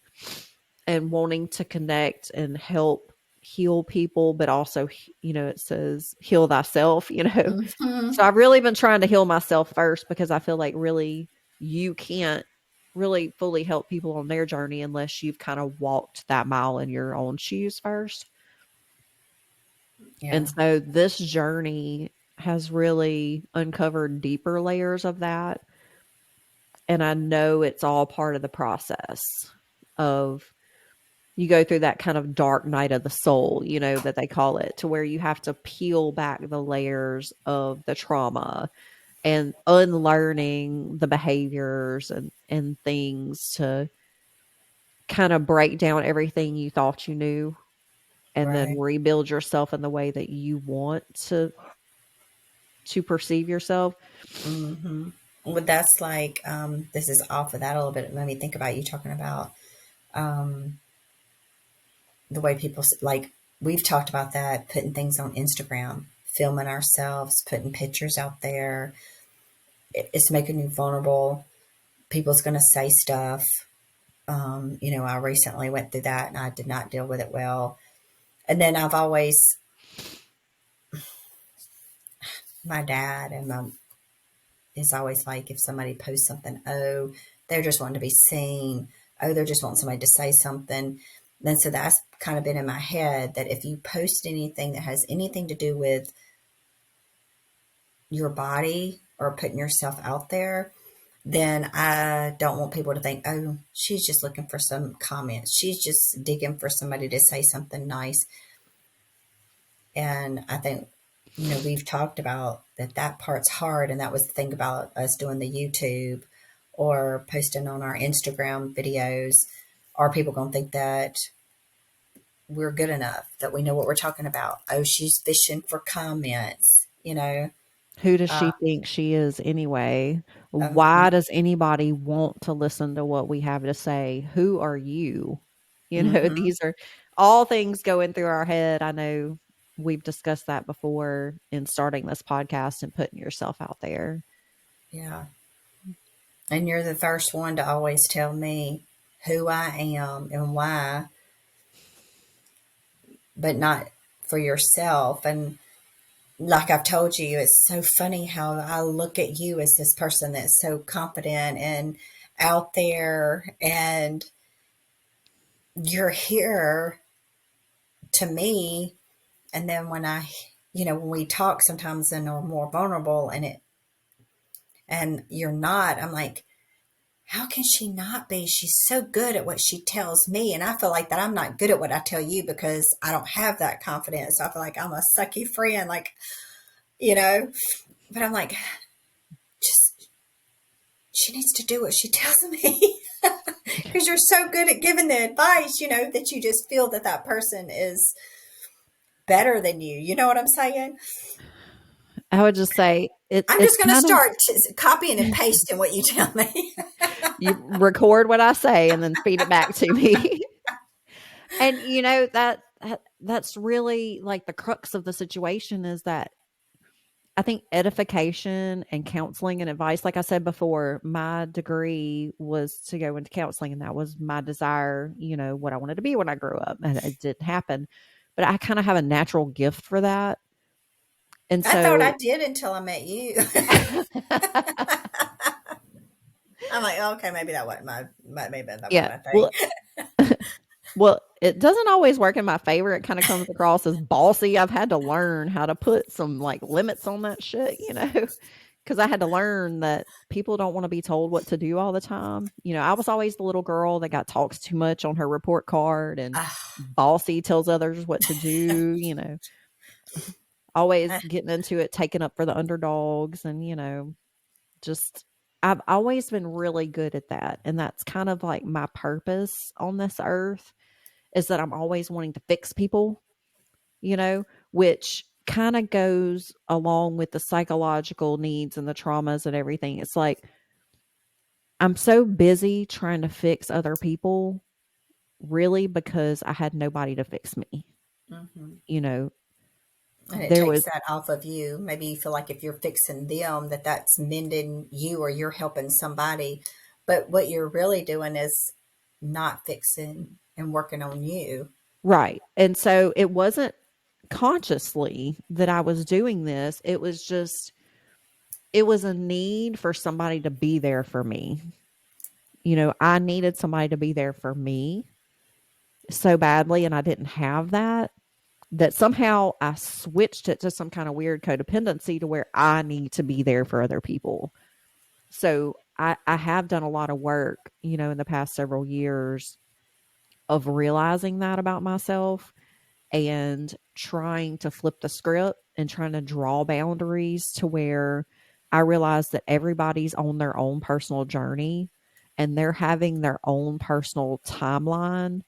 and wanting to connect and help heal people, but also, it says heal thyself, Hmm. So I've really been trying to heal myself first because I feel like really you can't really fully help people on their journey unless you've kind of walked that mile in your own shoes first. Yeah. And so this journey has really uncovered deeper layers of that. And I know it's all part of the process of you go through that kind of dark night of the soul, that they call it, to where you have to peel back the layers of the trauma and unlearning the behaviors and things to kind of break down everything you thought you knew and then Right. rebuild yourself in the way that you want to perceive yourself. Hmm. Well, that's like, this is off of that a little bit. It made me think about you talking about um, the way people, like, we've talked about that, putting things on Instagram, filming ourselves, putting pictures out there. It's making you vulnerable. People's going to say stuff. I recently went through that and I did not deal with it well. And then I've always, my dad and my is always like if somebody posts something, oh, they're just wanting to be seen. Oh, they're just wanting somebody to say something. And so that's kind of been in my head that if you post anything that has anything to do with your body or putting yourself out there, then I don't want people to think, oh, she's just looking for some comments. She's just digging for somebody to say something nice. And I think, we've talked about that part's hard. And that was the thing about us doing the YouTube or posting on our Instagram videos. Are people going to think that we're good enough, that we know what we're talking about? Oh, she's fishing for comments, Who does Uh, she think she is anyway? mhm, Why does anybody want to listen to what we have to say? Who are you? mhm, These are all things going through our head. I know we've discussed that before in starting this podcast and putting yourself out there. yeah. And you're the first one to always tell me who I am and why, but not for yourself. And like I've told you, it's so funny how I look at you as this person that's so confident and out there, and you're here to me. And then when we talk sometimes and are more vulnerable and you're not, I'm like, how can she not be? She's so good at what she tells me. And I feel like that I'm not good at what I tell you because I don't have that confidence. I feel like I'm a sucky friend, like, you know, but I'm like, just, she needs to do what she tells me because you're so good at giving the advice, that you just feel that that person is better than you. You know what I'm saying? I would just say I'm it's just going to kind of start copying and pasting what you tell me. you record what I say and then feed it back to me. And that's really like the crux of the situation is that I think edification and counseling and advice, like I said before, my degree was to go into counseling, and that was my desire, what I wanted to be when I grew up. And it didn't happen. But I kind of have a natural gift for that. And I thought I so, did until I met you. I'm like, oh, okay, maybe that wasn't maybe that wasn't yeah. my thing. Well, it doesn't always work in my favor. It kind of comes across as bossy. I've had to learn how to put some like limits on that shit, because I had to learn that people don't want to be told what to do all the time. I was always the little girl that got talks too much on her report card and Ah, bossy tells others what to do, always getting into it, taking up for the underdogs and, just I've always been really good at that. And that's kind of like my purpose on this earth is that I'm always wanting to fix people, which kind of goes along with the psychological needs and the traumas and everything. It's like I'm so busy trying to fix other people, really, because I had nobody to fix me. mhm. You know, And it there takes was that off of you. Maybe you feel like if you're fixing them, that's mending you or you're helping somebody. But what you're really doing is not fixing and working on you. right. And so it wasn't consciously that I was doing this. It was a need for somebody to be there for me. I needed somebody to be there for me so badly, and I didn't have that somehow I switched it to some kind of weird codependency to where I need to be there for other people. So I have done a lot of work, in the past several years of realizing that about myself and trying to flip the script and trying to draw boundaries to where I realize that everybody's on their own personal journey and they're having their own personal timeline.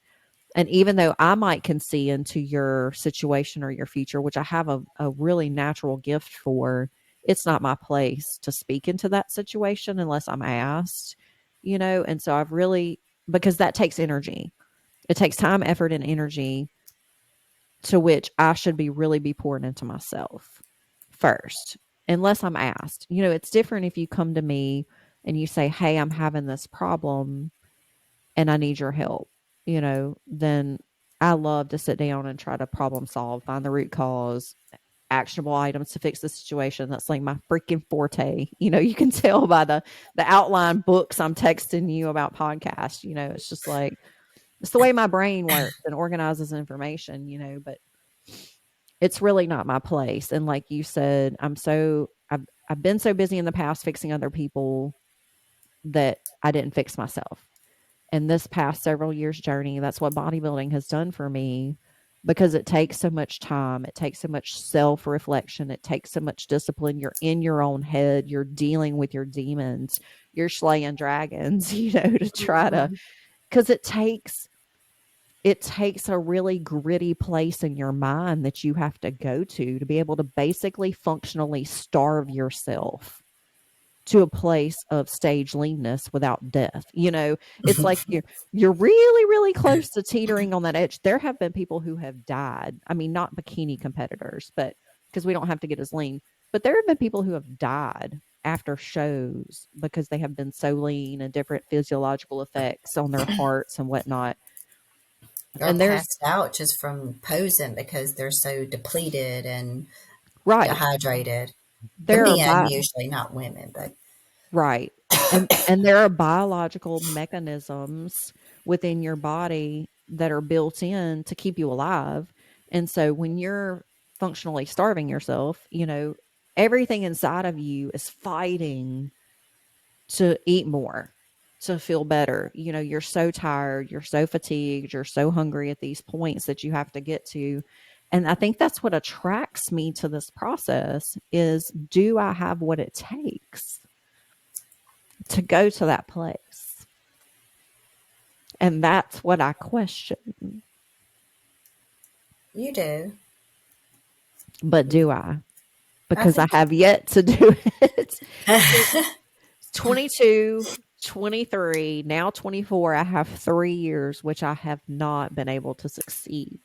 And even though I might can see into your situation or your future, which I have a really natural gift for, it's not my place to speak into that situation unless I'm asked, And so I've really, because that takes energy, it takes time, effort, and energy to which I should be pouring into myself first, unless I'm asked. It's different if you come to me and you say, "Hey, I'm having this problem and I need your help," then I love to sit down and try to problem solve, find the root cause, actionable items to fix the situation. That's like my freaking forte. You can tell by the outline books I'm texting you about podcasts. It's just like it's the way my brain works and organizes information, but it's really not my place. And like you said, I've been so busy in the past fixing other people that I didn't fix myself. And this past several years journey, that's what bodybuilding has done for me because it takes so much time. It takes so much self reflection. It takes so much discipline. You're in your own head. You're dealing with your demons. You're slaying dragons, to try to, Mhm. because it takes a really gritty place in your mind that you have to go to be able to basically functionally starve yourself to a place of stage leanness without death. It's like you're really, really close to teetering on that edge. There have been people who have died. I mean, not bikini competitors, but because we don't have to get as lean, but there have been people who have died after shows because they have been so lean and different physiological effects on their hearts and whatnot. Or And there's passed out just from posing because they're so depleted and right. dehydrated. The There are men bi usually, not women, but right. And there are biological mechanisms within your body that are built in to keep you alive. And so when you're functionally starving yourself, everything inside of you is fighting to eat more, to feel better. You're so tired, you're so fatigued, you're so hungry at these points that you have to get to. And I think that's what attracts me to this process is do I have what it takes to go to that place? And that's what I question. you do. But do I? I because I think have yet to do it. So 22, 23, now 24. I have 3 years, which I have not been able to succeed.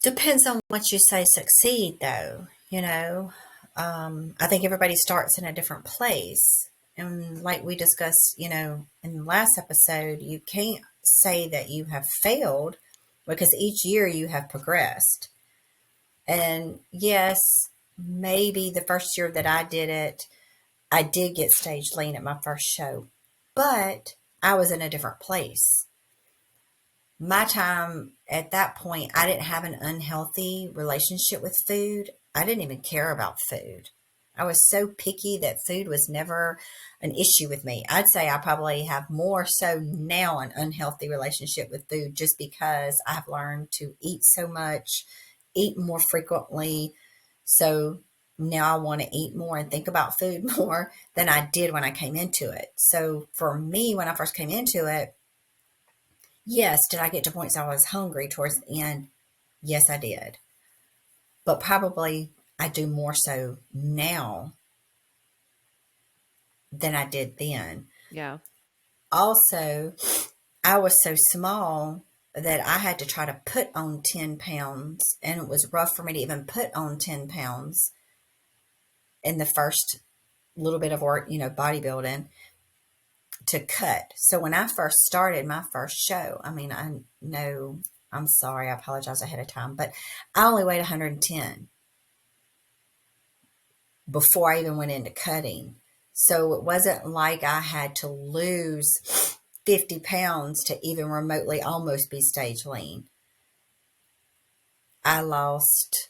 depends on what you say succeed, though. I think everybody starts in a different place. And like we discussed, in the last episode, you can't say that you have failed because each year you have progressed. And yes, maybe the first year that I did it, I did get stage lean at my first show, but I was in a different place. My time at that point, I didn't have an unhealthy relationship with food. I didn't even care about food. I was so picky that food was never an issue with me. I'd say I probably have more so now an unhealthy relationship with food just because I've learned to eat so much, eat more frequently. So now I want to eat more and think about food more than I did when I came into it. So for me, when I first came into it, yes, did I get to points I was hungry towards the end? Yes, I did. But probably I do more so now than I did then. Yeah. Also, I was so small that I had to try to put on 10 pounds, and it was rough for me to even put on 10 pounds in the first little bit of work, bodybuilding to cut. So when I first started my first show, I mean, I know, I'm sorry, I apologize ahead of time, but I only weighed 110 before I even went into cutting. So it wasn't like I had to lose 50 pounds to even remotely almost be stage lean. I lost,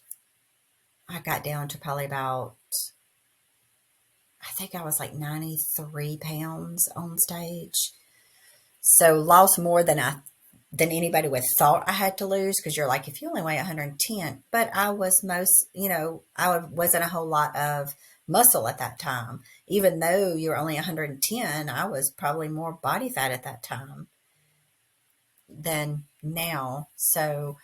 I got down to probably about, I think I was like 93 pounds on stage. So lost more than anybody would thought I had to lose because you're like, if you only weigh 110, but I was I wasn't a whole lot of muscle at that time. Even though you're only 110, I was probably more body fat at that time than now. So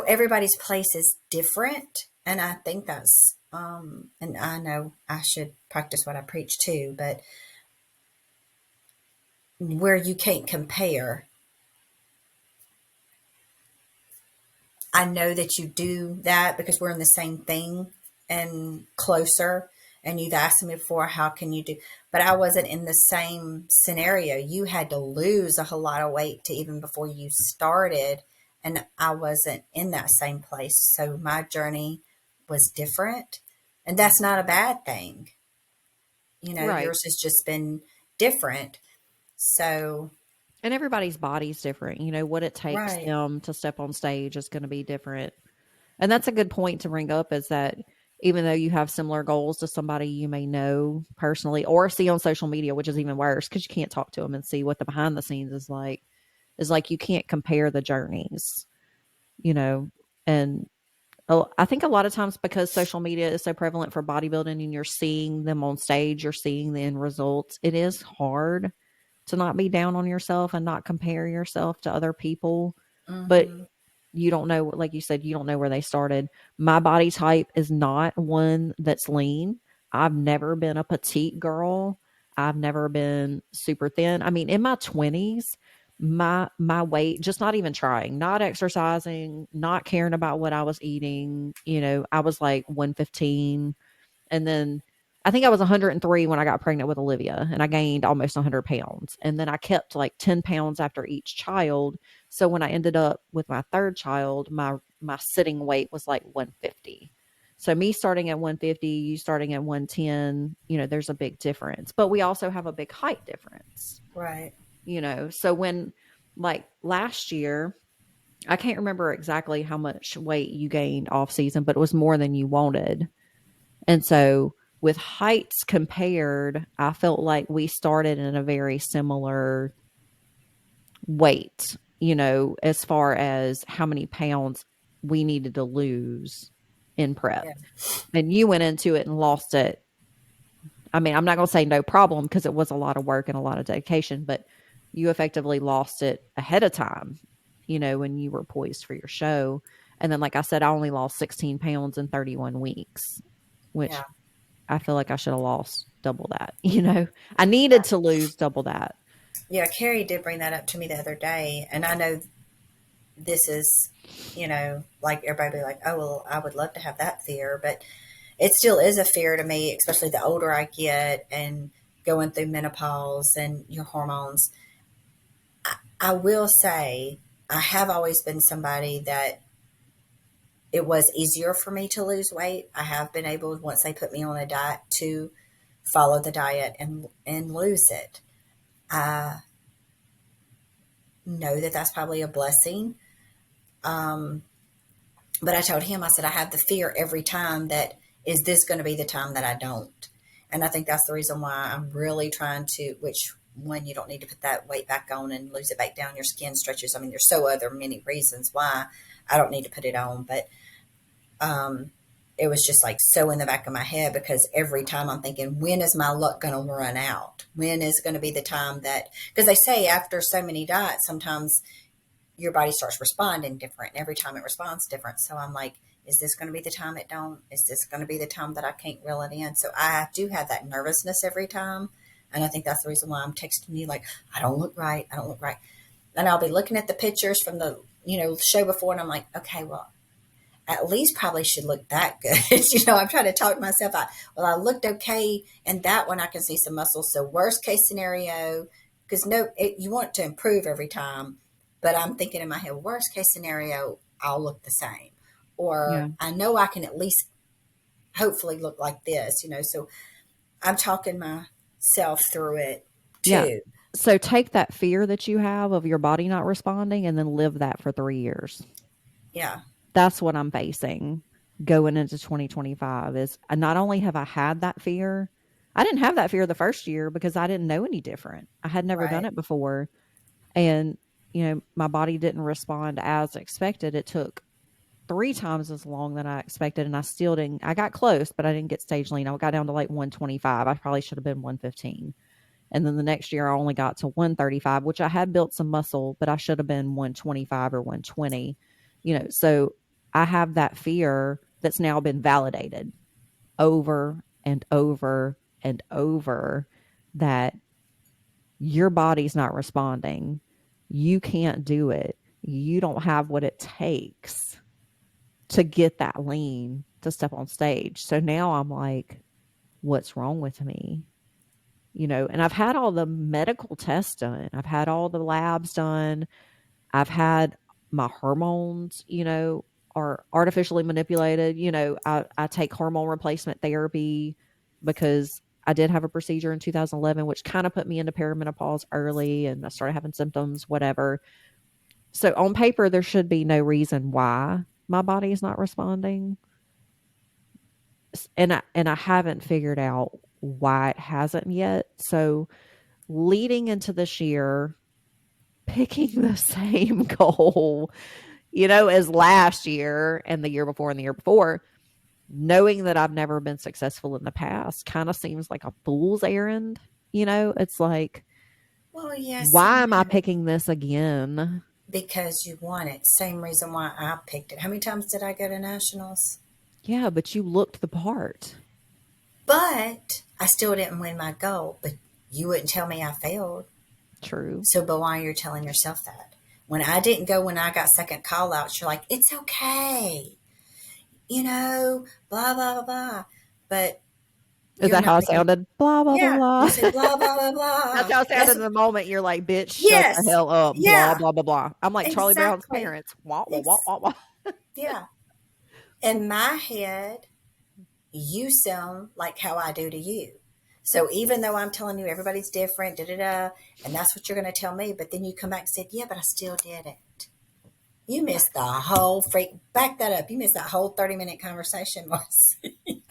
everybody's place is different. And I think and I know I should practice what I preach too, but where you can't compare, I know that you do that because we're in the same thing and closer. And you've asked me before, how can you do? But I wasn't in the same scenario. You had to lose a whole lot of weight to even before you started. And I wasn't in that same place. So my journey was different. And that's not a bad thing. Right. Yours has just been different. So, And everybody's body's different. What it takes right. them to step on stage is going to be different. And that's a good point to bring up is that even though you have similar goals to somebody you may know personally or see on social media, which is even worse because you can't talk to them and see what the behind the scenes is like you can't compare the journeys, you know. And I think a lot of times because social media is so prevalent for bodybuilding and you're seeing them on stage, you're seeing the end results, it is hard to not be down on yourself and not compare yourself to other people. But Mm-hmm. you don't know, like you said, you don't know where they started. My body type is not one that's lean. I've never been a petite girl. I've never been super thin. I mean, in my 20s, my weight, just not even trying, not exercising, not caring about what I was eating, I was like 115, and then I think I was 103 when I got pregnant with Olivia, and I gained almost 100 pounds. And then I kept like 10 pounds after each child. So when I ended up with my third child, my sitting weight was like 150. So me starting at 150, you starting at 110, there's a big difference. But we also have a big height difference, Right. So when, like last year, I can't remember exactly how much weight you gained off season, but it was more than you wanted. And so with heights compared, I felt like we started in a very similar weight, as far as how many pounds we needed to lose in prep. Yeah. And you went into it and lost it. I mean, I'm not going to say no problem because it was a lot of work and a lot of dedication, but you effectively lost it ahead of time, when you were poised for your show. And then, like I said, I only lost 16 pounds in 31 weeks, which Yeah. I feel like I should have lost double that. I needed Yeah. to lose double that. Yeah. Carrie did bring that up to me the other day. And I know this is, like everybody be like, oh, well, I would love to have that fear. But it still is a fear to me, especially the older I get and going through menopause and your hormones. I will say, I have always been somebody that it was easier for me to lose weight. I have been able, once they put me on a diet, to follow the diet and lose it. I know that that's probably a blessing. Um, but I told him, I said, I have the fear every time that, is this going to be the time that I don't? And I think that's the reason why I'm really trying to, which one, you don't need to put that weight back on and lose it back down. Your skin stretches. I mean, there's so other many reasons why I don't need to put it on, but um, it was just like so in the back of my head, because every time I'm thinking, when is my luck going to run out? When is going to be the time that, because they say after so many diets, sometimes your body starts responding different. And every time it responds different. So I'm like, is this going to be the time it don't? Is this going to be the time that I can't reel it in? So I do have that nervousness every time. And I think that's the reason why I'm texting you like, I don't look right. I don't look right. And I'll be looking at the pictures from the, show before. And I'm like, okay, well, at least probably should look that good. I'm trying to talk myself out. Well, I looked okay in that one. I can see some muscles. So worst case scenario, because you want to improve every time, but I'm thinking in my head, worst case scenario, I'll look the same, or Yeah. I know I can at least hopefully look like this. So I'm talking myself through it Yeah. too. So take that fear that you have of your body not responding and then live that for 3 years. Yeah, That's what I'm facing going into 2025 is not only have I had that fear, I didn't have that fear the first year because I didn't know any different. I had never done right. it before. And, my body didn't respond as expected. It took 3 times as long than I expected, and I still didn't. I got close, but I didn't get stage lean. I got down to like 125. I probably should have been 115. And then the next year I only got to 135, which I had built some muscle, but I should have been 125 or 120. So I have that fear that's now been validated over and over and over that your body's not responding. You can't do it. You don't have what it takes to get that lean to step on stage. So now I'm like, what's wrong with me? And I've had all the medical tests done. I've had all the labs done. I've had my hormones, are artificially manipulated. I take hormone replacement therapy because I did have a procedure in 2011, which kind of put me into perimenopause early and I started having symptoms, whatever. So on paper, there should be no reason why my body is not responding. And I haven't figured out why it hasn't yet. So leading into this year, picking the same goal, as last year and the year before and the year before, knowing that I've never been successful in the past kind of seems like a fool's errand. It's like, Well, yes why and am I no. picking this again? Because you want it. Same reason why I picked it. How many times did I go to nationals? Yeah, but you looked the part. But I still didn't win my goal. But you wouldn't tell me I failed. True. So, but why you're telling yourself that? When I didn't go, when I got second call outs, you're like, it's okay, blah, blah, blah, blah. But Is you're that how not I picking, sounded? Blah, blah, blah, yeah, you blah. say blah, blah, blah, That's blah. how I sounded That's, in the moment. You're like, bitch, shut yes, the hell up. Blah, yeah, blah, blah, blah. I'm like Charlie Brown's exactly. parents. Wah, wah, wah, Ex- wah, wah. yeah. In my head, you sound like how I do to you. So even though I'm telling you everybody's different, da da da, and that's what you're going to tell me, but then you come back and said, yeah, but I still did it. You missed the whole freak. Back that up. You missed that whole 30-minute conversation, Marcy.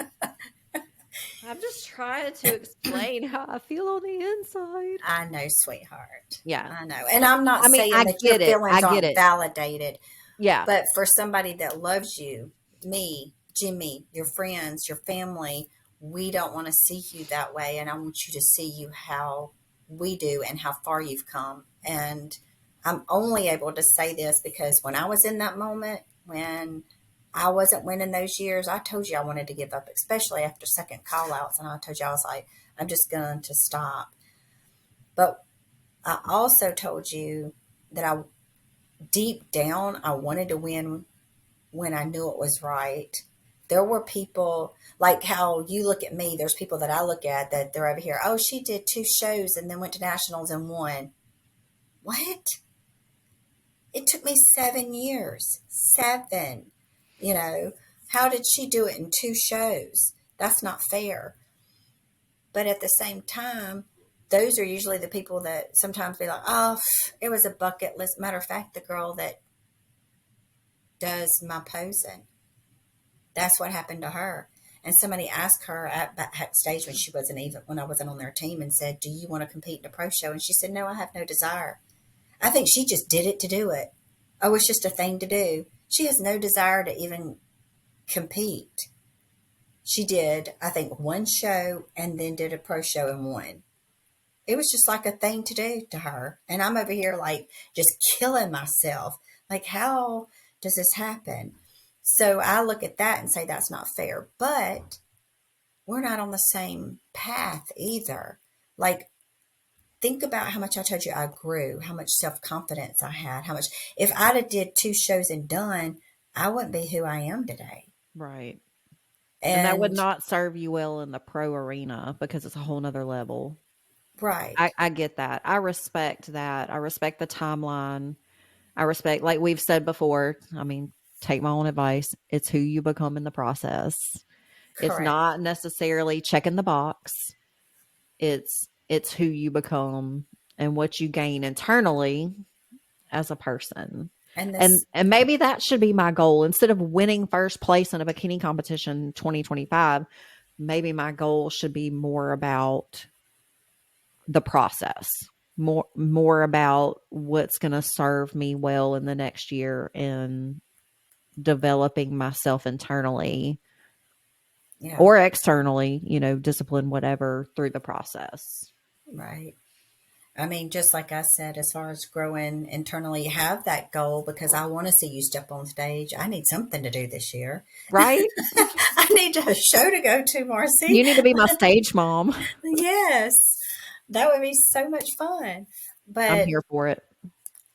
I'm just trying to explain how I feel on the inside. I know, sweetheart. Yeah. I know. And I'm not I mean, saying I that your get it. I feelings get aren't it. validated, Yeah. but for somebody that loves you, me, Jimmy, your friends, your family, we don't want to see you that way. And I want you to see you how we do and how far you've come. And I'm only able to say this because when I was in that moment, when I wasn't winning those years. I told you I wanted to give up, especially after second call outs. And I told you I was like, I'm just going to stop. But I also told you that I deep down, I wanted to win when I knew it was right. There were people like how you look at me, there's people that I look at that they're over here. Oh, she did 2 shows and then went to nationals and won. What? It took me 7 years. 7. You know, how did she do it in 2 shows? That's not fair. But at the same time, those are usually the people that sometimes be like, oh, it was a bucket list. Matter of fact, the girl that does my posing, that's what happened to her. And somebody asked her at backstage when she wasn't even when I wasn't on their team and said, "Do you want to compete in a pro show?" And she said, "No, I have no desire." I think she just did it to do it. Oh, it's just a thing to do. She has no desire to even compete. She did, I think, 1 show and then did a pro show and won. It was just like a thing to do to her. And I'm over here like just killing myself. Like, how does this happen? So I look at that and say that's not fair. But we're not on the same path either. Like, think about how much I told you I grew, how much self confidence I had, how much, if I'd have did 2 shows and done, I wouldn't be who I am today. Right. And that would And not serve you well in the pro arena because it's a whole nother level. right, I get that. I respect that. I respect the timeline. I respect, like we've said before, I mean, take my own advice. It's who you become in the process. It's correct. not necessarily checking the box. It's who you become and what you gain internally as a person. And And this, maybe that should be my goal. Instead of winning first place in a bikini competition 2025, maybe my goal should be more about the process. More about what's going to serve me well in the next year in developing myself internally yeah, or externally, discipline whatever through the process. right. I mean, just like I said, as far as growing internally, have that goal because I want to see you step on stage. I need something to do this year. Right? I need a show to go to, Marcy. You need to be my stage mom. Yes, that would be so much fun. I'm But here for it.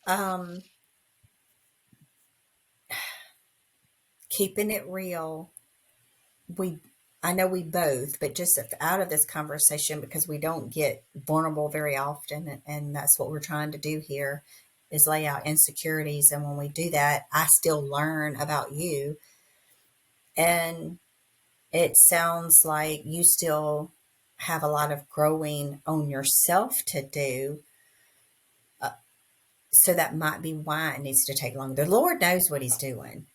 um, keeping it real, we I know we both, but just out of this conversation because we don't get vulnerable very often, and that's what we're trying to do here is lay out insecurities. And when we do that, I still learn about you, and it sounds like you still have a lot of growing on yourself to do. So that might be why it needs to take longer. The Lord knows what He's doing.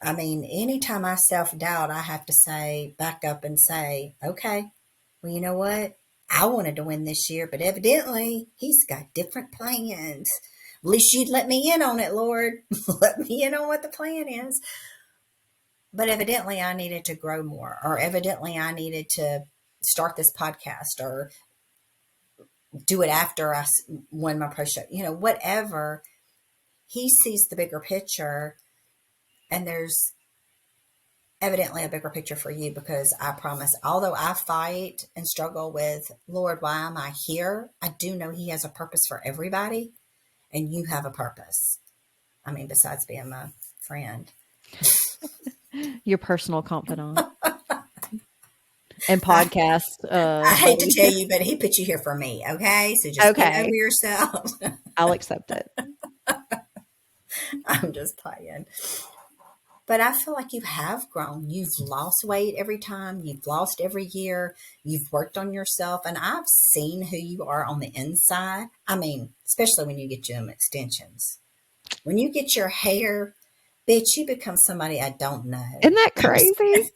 I mean, anytime I self doubt, I have to say, back up and say, okay, well, you know what? I wanted to win this year, but evidently He's got different plans. At least you'd let me in on it, Lord. Let me in on what the plan is. But evidently I needed to grow more, or evidently I needed to start this podcast or do it after I won my pro show, whatever. He sees the bigger picture, and there's evidently a bigger picture for you because I promise, although I fight and struggle with, Lord, why am I here? I do know He has a purpose for everybody, and you have a purpose. I mean, besides being my friend. Your personal confidant and I, podcast I hate to buddy. tell you, but He put you here for me, okay? So just get over Okay. yourself. I'll accept it. I'm just playing. But I feel like you have grown. You've lost weight every time, you've lost every year, you've worked on yourself, and I've seen who you are on the inside. I mean, especially when you get your extensions. When you get your hair, bitch, you become somebody I don't know. Isn't that crazy?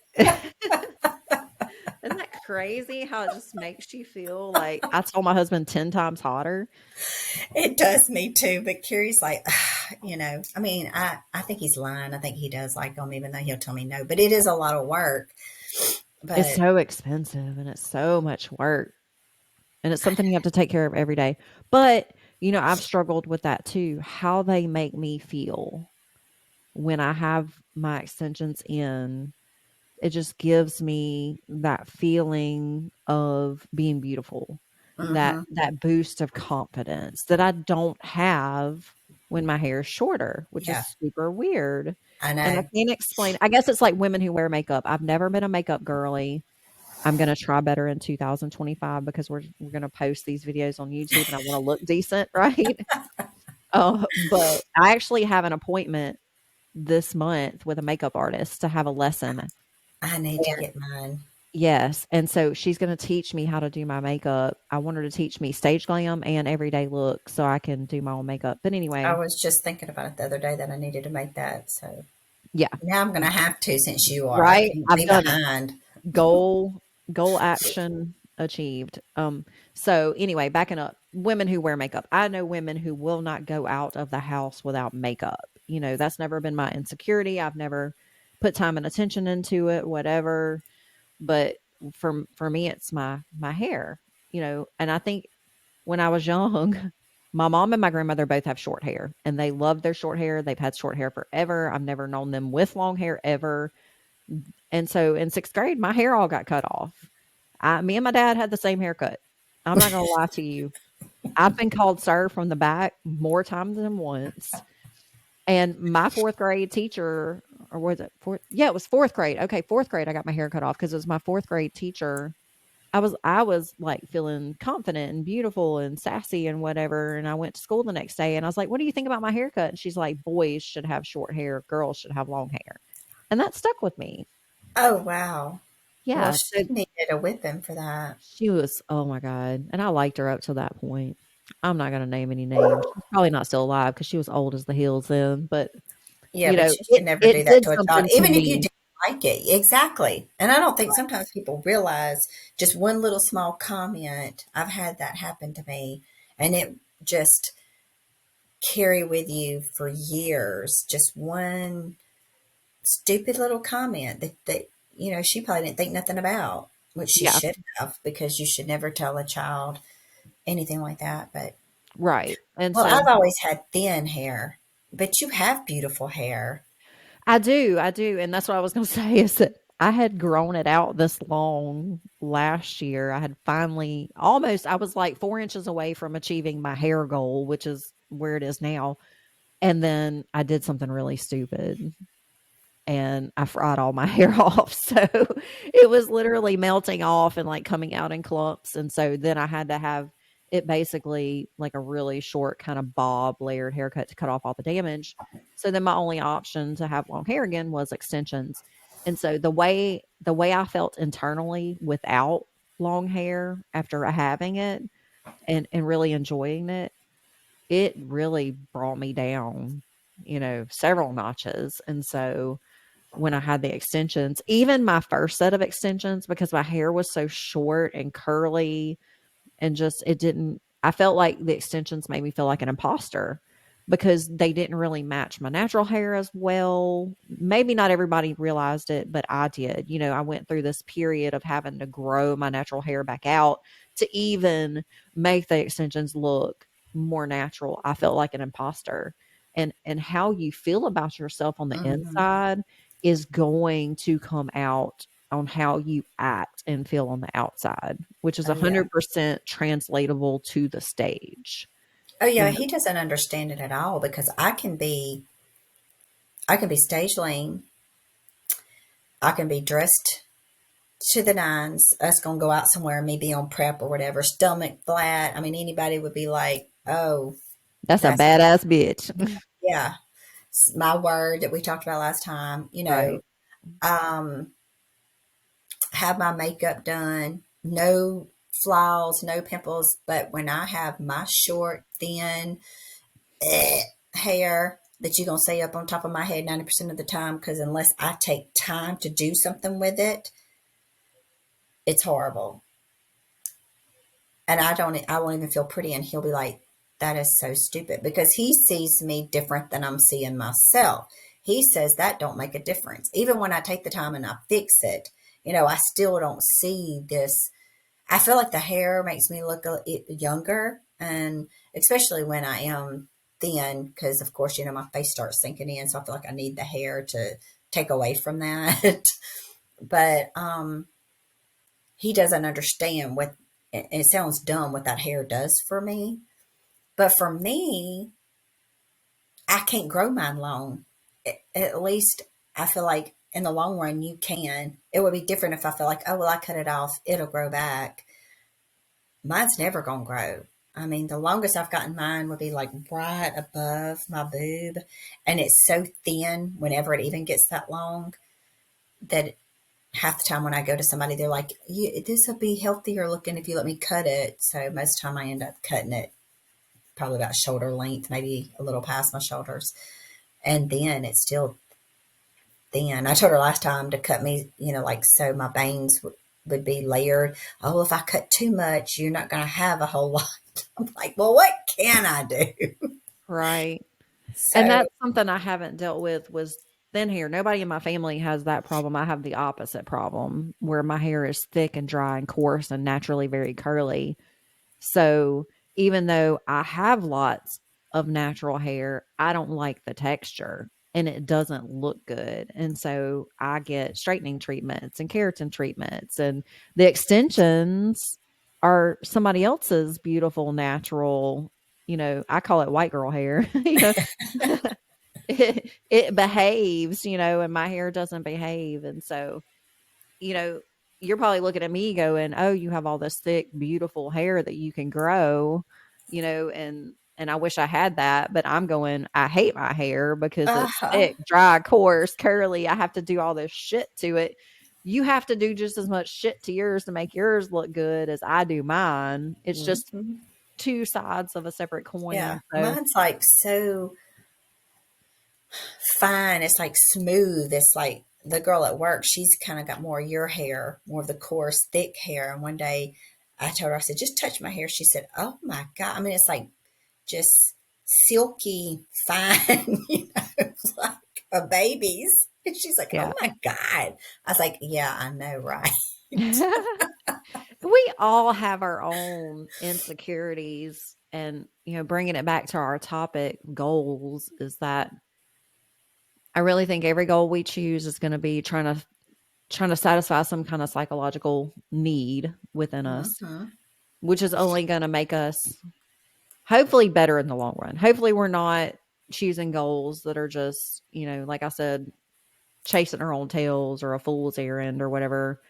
Isn't that crazy how it just makes you feel like I told my husband 10 times hotter? It does me too, but Carrie's like, I mean, I think he's lying. I think he does like them, even though he'll tell me no. But it is a lot of work. It's But so expensive and it's so much work. And it's something you have to take care of every day. But, I've struggled with that too. How they make me feel. when I have my extensions in, it just gives me that feeling of being beautiful, Mm-hmm. that boost of confidence that I don't have when my hair is shorter, which Yeah, is super weird. I And I know. can't explain. I guess it's like women who wear makeup. I've never been a makeup girly. I'm gonna try better in 2025 because we're gonna post these videos on YouTube and I wanna look decent, right? But I actually have an appointment this month with a makeup artist to have a lesson. I need to And get mine. yes, and so she's gonna teach me how to do my makeup. I want her to teach me stage glam and everyday look so I can do my own makeup. But I anyway, was just thinking about it the other day that I needed to make that. So yeah, now I'm going to have to since you are. I right? can't I've be done it. behind. Goal action achieved. So anyway, backing up, women who wear makeup. I know women who will not go out of the house without makeup. You know, that's never been my insecurity. I've never put time and attention into it, whatever. But for me, it's my hair, you know, and I think when I was young, my mom and my grandmother both have short hair and they love their short hair. They've had short hair forever. I've never known them with long hair ever. And so in 6th grade, my hair all got cut off. Me and my dad had the same haircut. I'm not gonna lie to you. I've been called sir from the back more times than once. And my 4th grade teacher, or was it 4th? Yeah, it was 4th grade. Okay, 4th grade, I got my hair cut off because it was my 4th grade teacher. I was like feeling confident and beautiful and sassy and whatever. And I went to school the next day and I was like, "What do you think about my haircut?" And she's like, "Boys should have short hair, girls should have long hair." And that stuck with me. Oh, wow. Well, Yeah. she So needed a whipping for that. she was, oh my God. And I liked her up to that point. I'm not gonna name any names. She's probably not still alive because she was old as the hills then, but, Yeah, you but know, you should it never do it that did to a child, something to even if you me. do like it. Exactly. And I don't think sometimes people realize just one little small comment. I've had that happen to me, and it just carry with you for years. Just one stupid little comment that she probably didn't think nothing about, which she Yeah, should have, because you should never tell a child anything like that. But right. And well, so I've always had thin hair, but you have beautiful hair. I do, and that's what I was gonna say is that I had grown it out this long last year. I had finally I was like 4 inches away from achieving my hair goal, which is where it is now, and then I did something really stupid. And I fried all my hair off. So it was literally melting off and like coming out in clumps. And so then I had to have it basically like a really short kind of bob layered haircut to cut off all the damage. So then my only option to have long hair again was extensions. And so the way I felt internally without long hair after having it and really enjoying it, it really brought me down, several notches. And so when I had the extensions, even my first set of extensions, because my hair was so short and curly and just it didn't I felt like the extensions made me feel like an imposter because they didn't really match my natural hair as well. Maybe not everybody realized it, but I did. I went through this period of having to grow my natural hair back out to even make the extensions look more natural. I felt like an imposter. And how you feel about yourself on the Hmm. inside is going to come out on how you act and feel on the outside, which is Oh yeah. 100% translatable to the stage. Oh You yeah. know, He doesn't understand it at all, because I can be stage lane. I can be dressed to the nines. Us gonna go out somewhere, me be on prep or whatever, stomach flat. I mean, anybody would be like, "Oh, that's a that's badass bitch. yeah, my word that we talked about last time." Right. Um, have my makeup done, no flaws, no pimples. But when I have my short, thin hair that you're gonna say up on top of my head 90% of the time, because unless I take time to do something with it, it's horrible. And I won't even feel pretty. And he'll be like, "That is so stupid," because he sees me different than I'm seeing myself. He says that don't make a difference. Even when I take the time and I fix it, I still don't see this. I feel like the hair makes me look younger, and especially when I am. thin because, of course, my face starts sinking in. So I feel like I need the hair to take away from that. But he doesn't understand what, and it sounds dumb, what that hair does for me. But for me, I can't grow mine long. At least I feel like in the long run, you can. It would be different if I feel like, oh, well, I cut it off, it'll grow back. Mine's never going to grow. I mean, the longest I've gotten mine would be like right above my boob. And it's so thin whenever it even gets that long that half the time when I go to somebody, they're like, this will be healthier looking if you let me cut it. So most of the time I end up cutting it probably about shoulder length, maybe a little past my shoulders. And then it's still thin. I told her last time to cut me, like so my bangs would be layered. Oh, if I cut too much, you're not going to have a whole lot. I'm like, well, what can I do? Right. And So, that's something I haven't dealt with was thin hair. Nobody in my family has that problem. I have the opposite problem where my hair is thick and dry and coarse and naturally very curly. So even though I have lots of natural hair, I don't like the texture and it doesn't look good. And so I get straightening treatments and keratin treatments, and the extensions are somebody else's beautiful natural, I call it white girl hair, it behaves, and my hair doesn't behave. And so, you know, you're probably looking at me going, "Oh, you have all this thick, beautiful hair that you can grow," and I wish I had that, but I'm going, I hate my hair because it's uh-huh. thick, dry, coarse, curly. I have to do all this shit to it. You have to do just as much shit to yours to make yours look good as I do mine. It's just Hmm. two sides of a separate Yeah. coin. So, Mine's like so fine. It's like smooth. It's like the girl at work, she's kind of got more of your hair, more of the coarse, thick hair. And one day I told her, I said, just touch my hair. She said, oh my God. I mean, it's like just silky fine, it's like a baby's. And she's like, oh yeah. my God. I was like, yeah, I know, right? We all have our own insecurities, and bringing it back to our topic, goals, is that I really think every goal we choose is going to be trying to satisfy some kind of psychological need within us, Hmm. which is only going to make us hopefully better in the long run. Hopefully we're not choosing goals that are just, like I said, chasing our own tails or a fool's errand or whatever,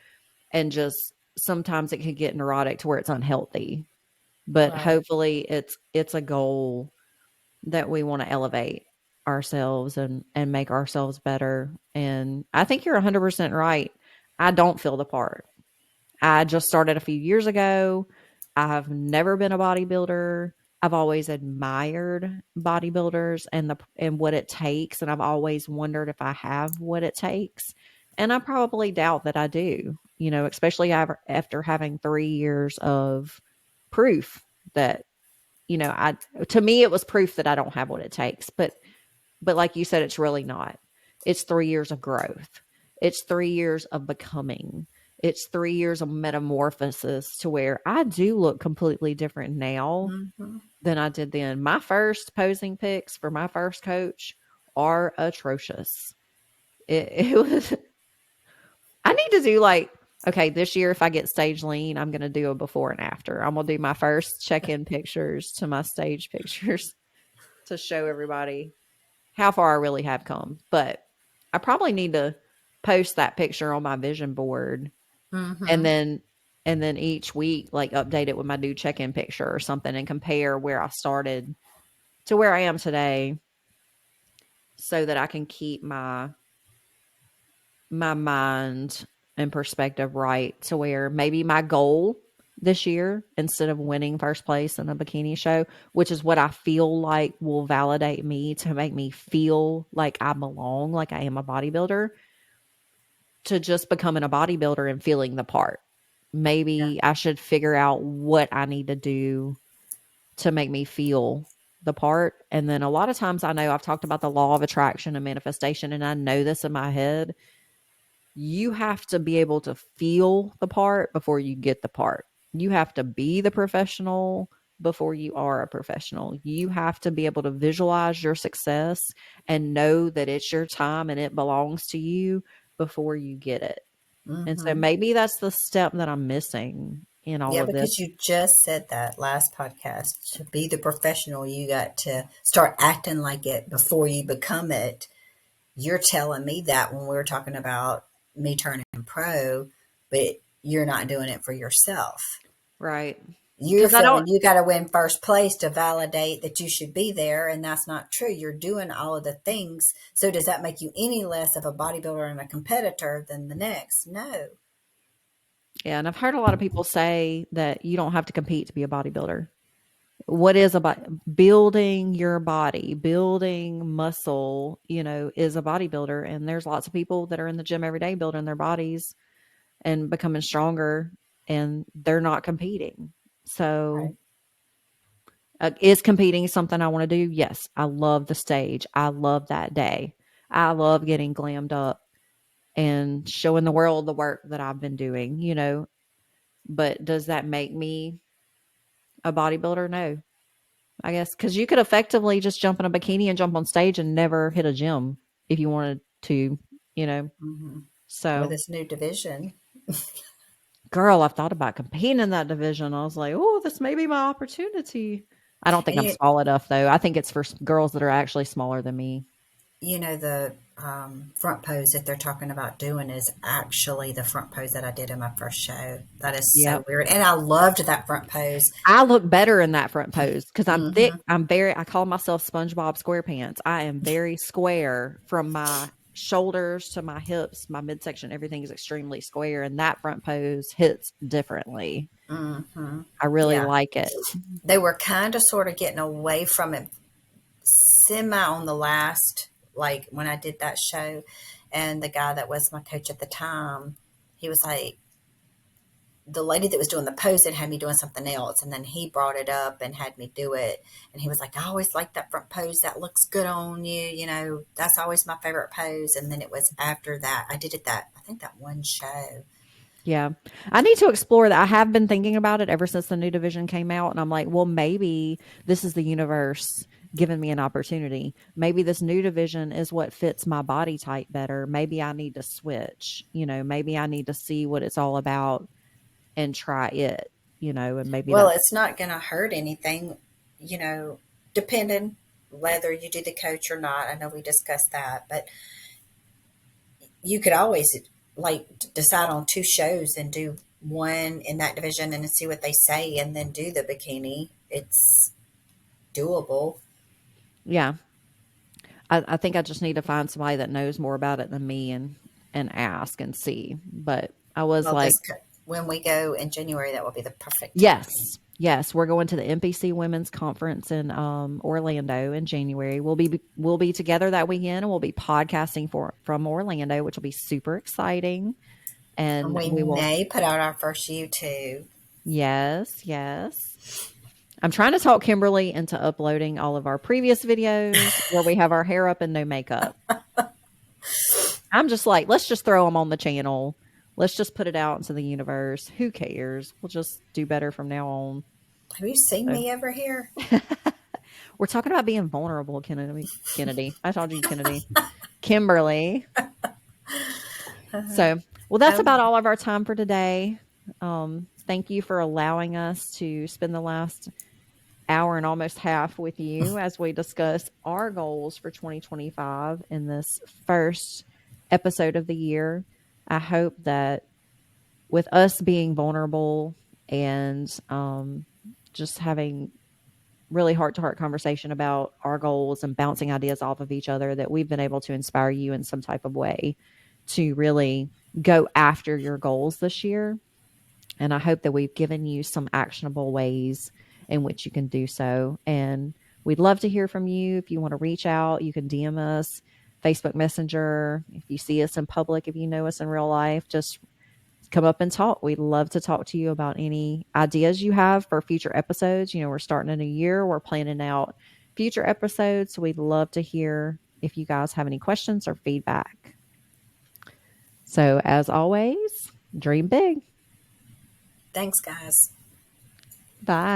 and just sometimes it could get neurotic to where it's unhealthy. But Right. hopefully it's a goal that we want to elevate ourselves and make ourselves better. And I think you're 100% right. I don't feel the part. I just started a few years ago. I have never been a bodybuilder. I've always admired bodybuilders and what it takes, and I've always wondered if I have what it takes. And I probably doubt that I do. Especially after having 3 years of proof that I to me it was proof that I don't have what it takes. But like you said, it's really not. It's 3 years of growth. It's 3 years of becoming. It's 3 years of metamorphosis to where I do look completely different now Hmm. than I did then. My first posing pics for my first coach are atrocious. It was I need to do like, okay, this year if I get stage lean, I'm going to do a before and after. I'm going to do my first check-in pictures to my stage pictures to show everybody how far I really have come. But I probably need to post that picture on my vision board, and Hmm. then each week like update it with my new check-in picture or something and compare where I started to where I am today so that I can keep my mind and perspective right to where maybe my goal this year, instead of winning first place in a bikini show, which is what I feel like will validate me to make me feel like I belong, like I am a bodybuilder, to just becoming a bodybuilder and feeling the part. Yeah. Maybe I should figure out what I need to do to make me feel the part. And then a lot of times I know I've talked about the law of attraction and manifestation, and I know this in my head. You have to be able to feel the part before you get the part. You have to be the professional before you are a professional. You have to be able to visualize your success and know that it's your time and it belongs to you before you get it. And so Mm-hmm. maybe that's the step that I'm missing in all Yeah, of this. because you just said that last podcast. To be the professional, you got to start acting like it before you become it. You're telling me that when we were talking about me turning pro, but you're not doing it for yourself. Right. You're Because I don't, feeling you got to win first place to validate that you should be there, and that's not true. You're doing all of the things. So, does that make you any less of a bodybuilder and a competitor than the next? No. yeah. And I've heard a lot of people say that you don't have to compete to be a bodybuilder. What is about building your body, building muscle, is a bodybuilder. And there's lots of people that are in the gym every day building their bodies and becoming stronger, and they're not competing. So, Right. is competing something I want to do? Yes. I love the stage. I love that day. I love getting glammed up and showing the world the work that I've been doing. But does that make me a bodybuilder? No. I guess because you could effectively just jump in a bikini and jump on stage and never hit a gym if you wanted to, you know. Mm-hmm. With So, this new division, girl, I've thought about competing in that division. I was like, oh, this may be my opportunity. I don't think and I'm small enough though. I think it's for girls that are actually smaller than me. the front pose that they're talking about doing is actually the front pose that I did in my first show. That is so Yep. weird, and I loved that front pose. I look better in that front pose because I'm thick. Hmm. I call myself SpongeBob SquarePants. I am very square from my shoulders to my hips, my midsection, everything is extremely square. And that front pose hits differently. Hmm. I really Yeah, like it. they were kind of sort of getting away from it semi on the last, like when I did that show, and the guy that was my coach at the time, he was like, the lady that was doing the pose and had me doing something else, and then he brought it up and had me do it, and he was like, I always like that front pose, that looks good on you, that's always my favorite pose. And then it was after that I did it, that I think that one show. Yeah. I need to explore that. I have been thinking about it ever since the new division came out. And I'm like, well, maybe this is the universe giving me an opportunity. Maybe this new division is what fits my body type better. Maybe I need to switch, maybe I need to see what it's all about and try it, and maybe Well, that's, it's not going to hurt anything, you know depending whether you do the coach or not. I know we discussed that, but you could always like decide on two shows and do one in that division and see what they say, and then do the bikini. It's doable. yeah. I think I just need to find somebody that knows more about it than me and ask and see. But I was Well, like, when we go in January, that will be the perfect yes. time. Yes, we're going to the NPC Women's Conference in Orlando in January. We'll be together that weekend, and we'll be podcasting from Orlando, which will be super exciting. And And we we will, may put out our first YouTube. yes, yes. I'm trying to talk Kimberly into uploading all of our previous videos where we have our hair up and no makeup. I'm just like, let's just throw them on the channel. Let's just put it out into the universe. Who cares? We'll just do better from now on. Have you seen So me over here? we're talking about being vulnerable, Kennedy. Kennedy. I told you, Kennedy. Kimberly. So, well, that's Um, about all of our time for today. Thank you for allowing us to spend the last hour and almost half with you as we discuss our goals for 2025 in this first episode of the year. I hope that with us being vulnerable and just having really heart to heart conversation about our goals and bouncing ideas off of each other, that we've been able to inspire you in some type of way to really go after your goals this year. And I hope that we've given you some actionable ways in which you can do so. And we'd love to hear from you. If you want to reach out, you can DM us, Facebook Messenger. If you see us in public, if you know us in real life, just come up and talk. We'd love to talk to you about any ideas you have for future episodes. We're starting a new year, we're planning out future episodes. So we'd love to hear if you guys have any questions or feedback. So, as always, dream big. Thanks, guys. Bye.